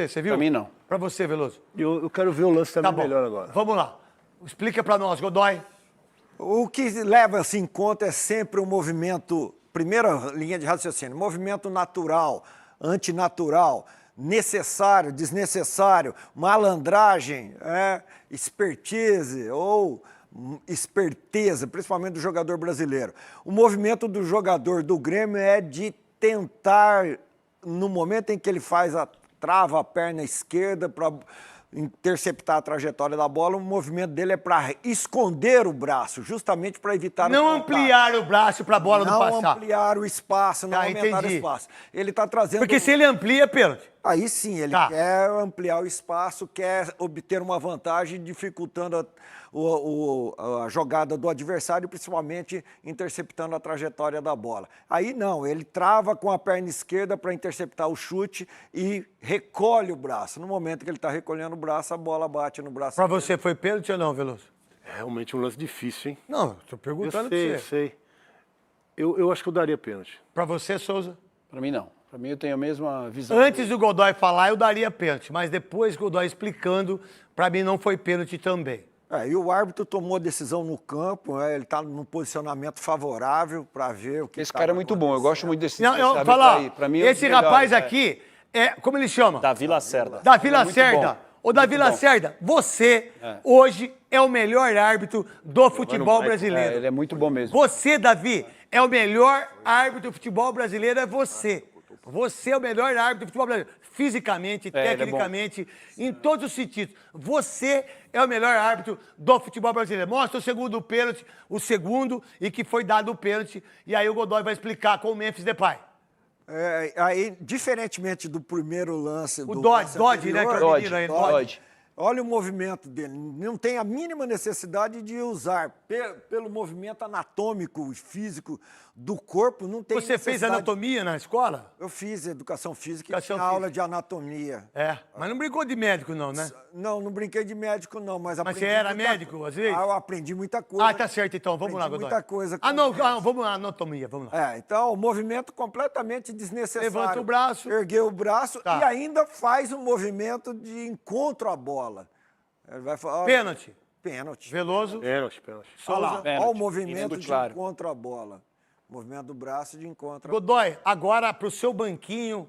Speaker 1: você viu?
Speaker 3: Pra mim, não.
Speaker 1: Para você, Veloso.
Speaker 2: Eu quero ver o lance também
Speaker 1: Tá bom.
Speaker 2: melhor agora.
Speaker 1: Vamos lá. Explica para nós, Godoy.
Speaker 5: O que leva-se em conta é sempre o movimento, primeira linha de raciocínio, movimento natural, antinatural, necessário, desnecessário, malandragem, expertise ou esperteza, principalmente do jogador brasileiro. O movimento do jogador do Grêmio é de tentar, no momento em que ele trava a perna esquerda para interceptar a trajetória da bola, o movimento dele é para esconder o braço, justamente para evitar
Speaker 1: Não
Speaker 5: o contato.
Speaker 1: ampliar o braço para a bola não
Speaker 5: Não
Speaker 1: passar.
Speaker 5: ampliar o espaço, não
Speaker 1: Tá,
Speaker 5: aumentar
Speaker 1: entendi.
Speaker 5: o espaço. Ele está trazendo...
Speaker 1: Porque se ele amplia, é pênalti.
Speaker 5: Aí sim, ele
Speaker 1: Tá.
Speaker 5: quer ampliar o espaço, quer obter uma vantagem, dificultando a jogada do adversário, principalmente interceptando a trajetória da bola. Aí não, ele trava com a perna esquerda para interceptar o chute e recolhe o braço. No momento que ele está recolhendo o braço, a bola bate no braço.
Speaker 1: Para você, foi pênalti ou não, Veloso?
Speaker 2: É realmente um lance difícil, hein?
Speaker 1: Não, estou
Speaker 2: Eu
Speaker 1: perguntando
Speaker 2: sei,
Speaker 1: para
Speaker 2: eu
Speaker 1: você.
Speaker 2: sei. Eu acho que eu daria pênalti.
Speaker 1: Para você, Souza?
Speaker 3: Pra mim, não. Pra mim, eu tenho a mesma visão.
Speaker 1: Antes do Godoy falar, eu daria pênalti, mas depois que o Godoy explicando, para mim não foi pênalti também.
Speaker 5: E o árbitro tomou a decisão no campo, ele está num posicionamento favorável para ver o que
Speaker 3: Esse cara é muito bom. Eu gosto muito desse
Speaker 1: Não,
Speaker 3: desse
Speaker 1: eu
Speaker 3: árbitro
Speaker 1: falar,
Speaker 3: aí. Pra mim, é um dos
Speaker 1: esse rapaz
Speaker 3: melhores,
Speaker 1: aqui, como ele chama?
Speaker 4: Davi Lacerda.
Speaker 1: Davi
Speaker 3: Ele é muito
Speaker 1: Lacerda.
Speaker 3: bom.
Speaker 1: Ô, Davi
Speaker 3: Muito bom.
Speaker 1: Lacerda, você hoje é o melhor árbitro do futebol
Speaker 2: Michael.
Speaker 1: brasileiro.
Speaker 3: Ele é muito bom mesmo.
Speaker 1: Você, Davi, é o melhor árbitro do futebol brasileiro, é você. Você é o melhor árbitro do futebol brasileiro. Fisicamente,
Speaker 3: ele é bom.
Speaker 1: tecnicamente, em todos os sentidos. Você é o melhor árbitro do futebol brasileiro. Mostra o segundo pênalti, o segundo, e que foi dado o pênalti. E aí o Godoy vai explicar com o Memphis Depay.
Speaker 5: Aí, diferentemente do primeiro lance...
Speaker 1: O
Speaker 5: do
Speaker 1: Dodge,
Speaker 5: lance
Speaker 1: né, que é o
Speaker 5: anterior,
Speaker 1: menino aí,
Speaker 3: Dodge.
Speaker 5: Olha o movimento dele. Não tem a mínima necessidade de usar. Pelo movimento anatômico e físico do corpo, não tem
Speaker 1: Você fez
Speaker 5: necessidade.
Speaker 1: anatomia na escola?
Speaker 5: Eu fiz educação física
Speaker 1: Educação
Speaker 5: e tinha aula
Speaker 1: física.
Speaker 5: de anatomia.
Speaker 1: Mas não brincou de médico não, né?
Speaker 5: Não brinquei de médico, não, mas aprendi
Speaker 1: você era
Speaker 5: muita
Speaker 1: médico, às vezes?
Speaker 5: Eu aprendi muita coisa.
Speaker 1: Tá certo então, vamos lá,
Speaker 5: Aprendi
Speaker 1: Godoy.
Speaker 5: muita coisa com
Speaker 1: Vamos lá, anatomia, vamos lá.
Speaker 5: Então, o movimento completamente desnecessário.
Speaker 1: Levanta o braço.
Speaker 5: Ergueu o braço
Speaker 1: Tá.
Speaker 5: e ainda faz um movimento de encontro à bola. Ele vai falar,
Speaker 1: Pênalti.
Speaker 5: Pênalti.
Speaker 1: Veloso.
Speaker 2: Pênalti.
Speaker 5: Olha lá,
Speaker 1: Souza.
Speaker 3: Pênalti.
Speaker 5: olha o movimento
Speaker 3: Muito
Speaker 5: de
Speaker 3: claro.
Speaker 5: encontro à bola. Movimento do braço de encontro.
Speaker 1: Godoy, agora pro seu banquinho,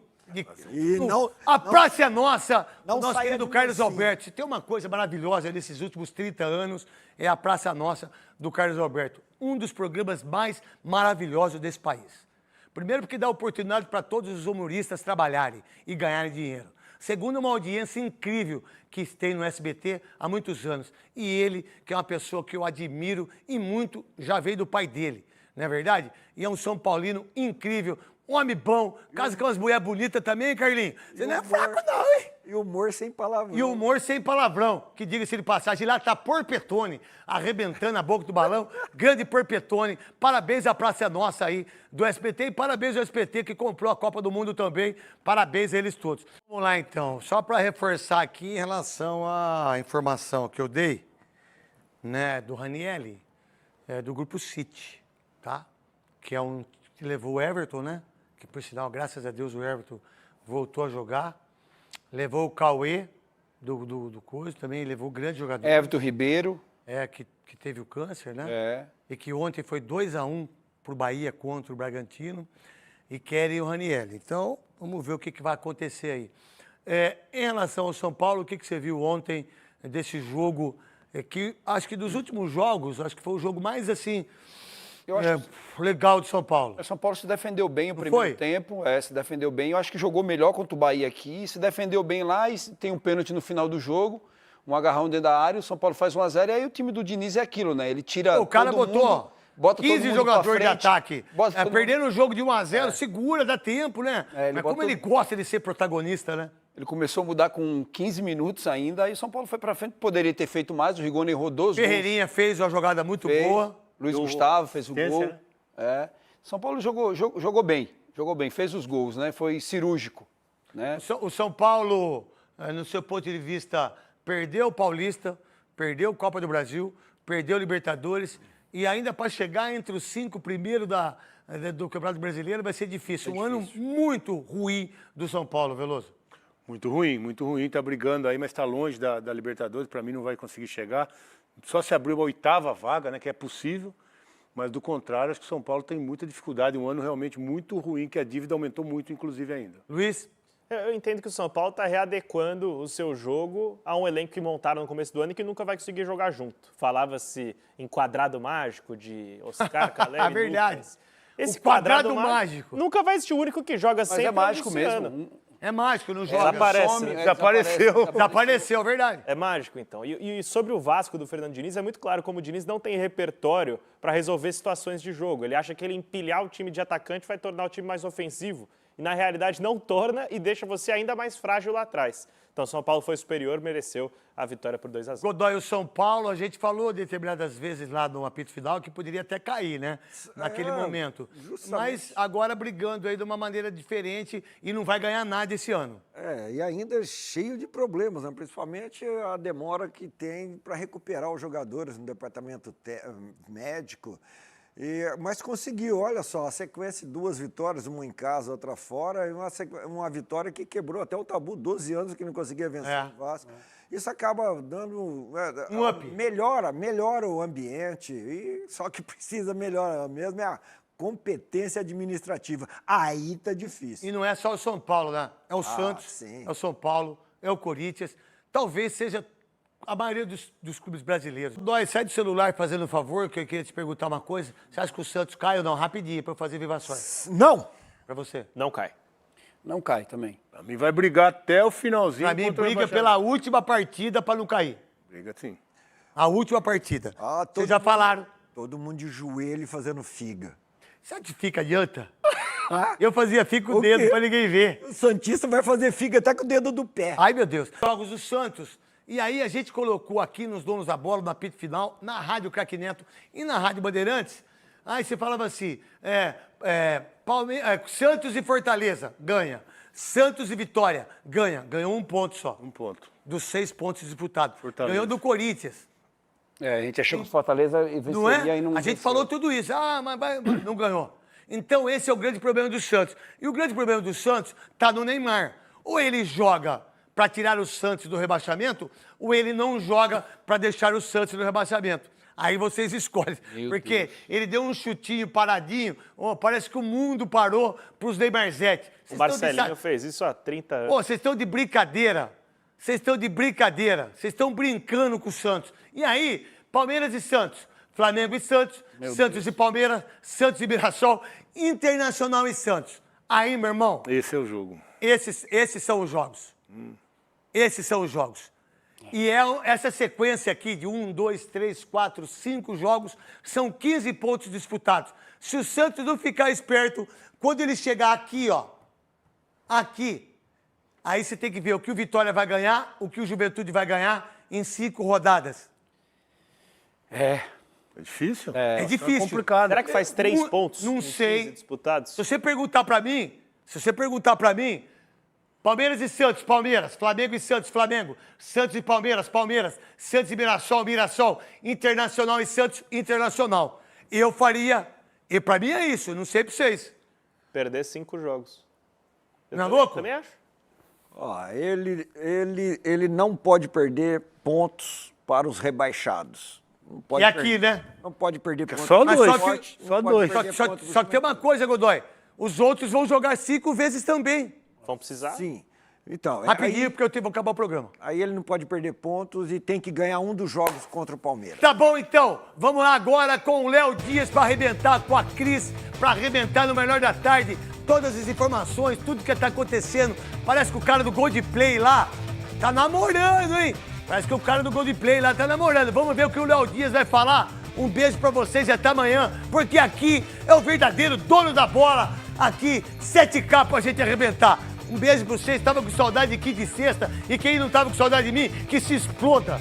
Speaker 5: E não,
Speaker 1: A praça é nossa,
Speaker 5: não
Speaker 1: nosso
Speaker 5: saia
Speaker 1: querido
Speaker 5: de
Speaker 1: Carlos
Speaker 5: mansinho.
Speaker 1: Alberto. Se tem uma coisa maravilhosa nesses últimos 30 anos, é a Praça Nossa do Carlos Alberto. Um dos programas mais maravilhosos desse país. Primeiro, porque dá oportunidade para todos os humoristas trabalharem e ganharem dinheiro. Segundo, uma audiência incrível que tem no SBT há muitos anos. E ele, que é uma pessoa que eu admiro e muito, já veio do pai dele, não é verdade? E é um São Paulino incrível, um homem bom, casa com umas mulheres bonitas também, Carlinhos. Você não é fraco não, hein?
Speaker 5: E humor sem palavrão.
Speaker 1: E humor sem palavrão, que diga-se de passagem, lá tá Porpetone, arrebentando a boca do balão, grande Porpetone, parabéns à Praça Nossa aí do SBT e parabéns ao SBT que comprou a Copa do Mundo também, parabéns a eles todos. Vamos lá então, só para reforçar aqui em relação à informação que eu dei, né, do Ranieri, do Grupo City, tá? Que é um que levou o Everton, né? Que por sinal, graças a Deus, o Everton voltou a jogar. Levou o Cauê do Coisa, também levou o grande jogador.
Speaker 3: Everton Ribeiro.
Speaker 1: Que teve o câncer, né?
Speaker 3: É.
Speaker 1: E que ontem foi 2-1 pro Bahia contra o Bragantino. E querem o Ranieri. Então, vamos ver o que vai acontecer aí. Em relação ao São Paulo, o que você viu ontem desse jogo? Que acho que dos últimos jogos, acho que foi o jogo mais assim.
Speaker 3: Eu acho
Speaker 1: legal de São Paulo.
Speaker 3: O São Paulo se defendeu bem o primeiro tempo, se defendeu bem. Eu acho que jogou melhor contra o Bahia aqui, se defendeu bem lá e tem um pênalti no final do jogo, um agarrão dentro da área, o São Paulo faz 1-0 e aí o time do Diniz é aquilo, né? Ele tira
Speaker 1: O cara
Speaker 3: todo
Speaker 1: botou
Speaker 3: mundo, bota
Speaker 1: 15 jogadores de ataque.
Speaker 3: Bota
Speaker 1: Perdendo o jogo de 1-0, segura, dá tempo, né? Mas como ele gosta de ser protagonista, né?
Speaker 3: Ele começou a mudar com 15 minutos ainda, aí o São Paulo foi pra frente, poderia ter feito mais, o Rigoni errou 12
Speaker 1: Ferreirinha fez uma jogada muito boa.
Speaker 3: Luiz Gustavo fez o gol. São Paulo jogou bem, fez os gols, né? Foi cirúrgico, né?
Speaker 1: O São Paulo, no seu ponto de vista, perdeu o Paulista, perdeu a Copa do Brasil, perdeu o Libertadores e ainda para chegar entre os 5 primeiros do Campeonato Brasileiro vai ser difícil. Um ano muito ruim do São Paulo, Veloso.
Speaker 2: Muito ruim, tá brigando aí, mas está longe da Libertadores, para mim não vai conseguir chegar. Só se abrir uma 8ª vaga, né, que é possível. Mas, do contrário, acho que o São Paulo tem muita dificuldade. Um ano realmente muito ruim, que a dívida aumentou muito, inclusive, ainda.
Speaker 1: Luiz?
Speaker 4: Eu entendo que o São Paulo está readequando o seu jogo a um elenco que montaram no começo do ano e que nunca vai conseguir jogar junto. Falava-se em quadrado mágico de Oscar, Caleri,
Speaker 1: É verdade.
Speaker 4: Lucas. Esse
Speaker 1: O quadrado mágico.
Speaker 4: Nunca vai existir o único que joga
Speaker 3: Mas
Speaker 4: sempre.
Speaker 3: é mágico
Speaker 4: Luciano.
Speaker 3: mesmo.
Speaker 1: É mágico, não joga.
Speaker 4: Desaparece,
Speaker 3: some,
Speaker 4: né?
Speaker 2: Desapareceu.
Speaker 1: Desapareceu, verdade.
Speaker 4: É mágico, então. E sobre o Vasco do Fernando Diniz, é muito claro como o Diniz não tem repertório para resolver situações de jogo. Ele acha que ele empilhar o time de atacante vai tornar o time mais ofensivo. E, na realidade, não torna e deixa você ainda mais frágil lá atrás. Então, São Paulo foi superior, mereceu a vitória por 2-0.
Speaker 1: Godoy, o São Paulo, a gente falou determinadas vezes lá no apito final que poderia até cair, né? Naquele momento.
Speaker 5: Justamente.
Speaker 1: Mas agora brigando aí de uma maneira diferente e não vai ganhar nada esse ano.
Speaker 5: E ainda cheio de problemas, né? Principalmente a demora que tem para recuperar os jogadores no departamento médico. Mas conseguiu, olha só, a sequência de 2 vitórias, uma em casa, outra fora, e uma vitória que quebrou até o tabu, 12 anos que não conseguia vencer o Vasco. Isso acaba dando
Speaker 1: um up.
Speaker 5: Melhora o ambiente, só que precisa melhorar mesmo a competência administrativa. Aí tá difícil.
Speaker 1: E não é só o São Paulo, né? É o Santos,
Speaker 5: sim.
Speaker 1: é o São Paulo, é o Corinthians. Talvez seja a maioria dos clubes brasileiros. Godoy, sai do celular fazendo um favor, que eu queria te perguntar uma coisa. Você acha que o Santos cai ou não? Rapidinho, para eu fazer vivações.
Speaker 5: Não!
Speaker 1: Para você.
Speaker 4: Não cai.
Speaker 3: Não cai também.
Speaker 2: Pra mim vai brigar até o finalzinho.
Speaker 1: Para mim,
Speaker 2: contra o
Speaker 1: briga
Speaker 2: rebaixamento.
Speaker 1: pela última partida para não cair.
Speaker 2: Briga sim.
Speaker 1: A última partida.
Speaker 5: todo
Speaker 1: Vocês já
Speaker 5: mundo-
Speaker 1: falaram.
Speaker 5: Todo mundo de joelho fazendo figa.
Speaker 1: Sabe que fica adianta? Eu fazia fica com o
Speaker 5: O
Speaker 1: dedo
Speaker 5: quê?
Speaker 1: para ninguém ver.
Speaker 5: O Santista vai fazer figa até com o dedo do pé.
Speaker 1: Ai, meu Deus. Jogos do Santos. E aí a gente colocou aqui nos Donos da Bola, no apito final, na Rádio Craque Neto e na Rádio Bandeirantes. Aí você falava assim, Santos e Fortaleza, ganha. Santos e Vitória, ganha. Ganhou 1 ponto só.
Speaker 2: 1 ponto.
Speaker 1: Dos 6 pontos disputados.
Speaker 2: Fortaleza.
Speaker 1: Ganhou do Corinthians.
Speaker 3: A gente achou que o Fortaleza venceria
Speaker 1: Não é?
Speaker 3: e não
Speaker 1: A gente
Speaker 3: venceu.
Speaker 1: falou tudo isso. Mas não ganhou. Então esse é o grande problema do Santos. E o grande problema do Santos está no Neymar. Ou ele joga para tirar o Santos do rebaixamento, ou ele não joga para deixar o Santos no rebaixamento. Aí vocês escolhem. Porque ele deu um chutinho paradinho. Oh, parece que o mundo parou pros Neymarzete.
Speaker 4: O Marcelinho fez isso há 30 anos.
Speaker 1: Pô, vocês estão de brincadeira. Vocês estão de brincadeira. Vocês estão brincando com o Santos. E aí, Palmeiras e Santos. Flamengo e Santos. Santos e Palmeiras. Santos e Mirassol. Internacional e Santos. Aí, meu irmão.
Speaker 2: Esse é o jogo.
Speaker 1: Esses são os jogos. Esses são os jogos. E essa sequência aqui de 1, 2, 3, 4, 5 jogos, são 15 pontos disputados. Se o Santos não ficar esperto, quando ele chegar aqui, ó, aqui, aí você tem que ver o que o Vitória vai ganhar, o que o Juventude vai ganhar em 5 rodadas.
Speaker 2: É difícil?
Speaker 1: É difícil.
Speaker 2: É complicado.
Speaker 4: Será que faz 3 pontos?
Speaker 1: Não
Speaker 4: em
Speaker 1: sei.
Speaker 4: 15 disputados?
Speaker 1: Se você perguntar pra mim, Palmeiras e Santos, Palmeiras. Flamengo e Santos, Flamengo. Santos e Palmeiras, Palmeiras. Santos e Mirassol, Mirassol. Internacional e Santos, Internacional. Eu faria... E pra mim é isso, não sei pra vocês.
Speaker 4: Perder 5 jogos.
Speaker 1: Não é louco?
Speaker 4: Também acho.
Speaker 5: Ó, ele não pode perder pontos para os rebaixados. Não pode
Speaker 1: E aqui,
Speaker 5: perder,
Speaker 1: né?
Speaker 5: Não pode perder pontos.
Speaker 2: Só
Speaker 1: Mas
Speaker 2: dois.
Speaker 1: só que-
Speaker 2: Só
Speaker 5: Não pode
Speaker 2: dois.
Speaker 5: perder
Speaker 1: Só
Speaker 5: pontos
Speaker 1: que tem uma coisa, Godoy. Os outros vão jogar 5 vezes também.
Speaker 4: Vão precisar?
Speaker 5: Sim. Então,
Speaker 1: Rapidinho, porque eu vou acabar o programa.
Speaker 5: aí ele não pode perder pontos e tem que ganhar um dos jogos contra o Palmeiras.
Speaker 1: Tá bom, então. Vamos lá agora com o Léo Dias para arrebentar com a Cris, para arrebentar no melhor da tarde. Todas as informações, tudo que tá acontecendo. Parece que o cara do Goldplay lá tá namorando, hein? Parece que o cara do Goldplay lá tá namorando. Vamos ver o que o Léo Dias vai falar. Um beijo pra vocês e até amanhã, porque aqui é o verdadeiro dono da bola. Aqui, 7K pra gente arrebentar. Um beijo pra vocês. Tava com saudade aqui de sexta. E quem não tava com saudade de mim, que se exploda.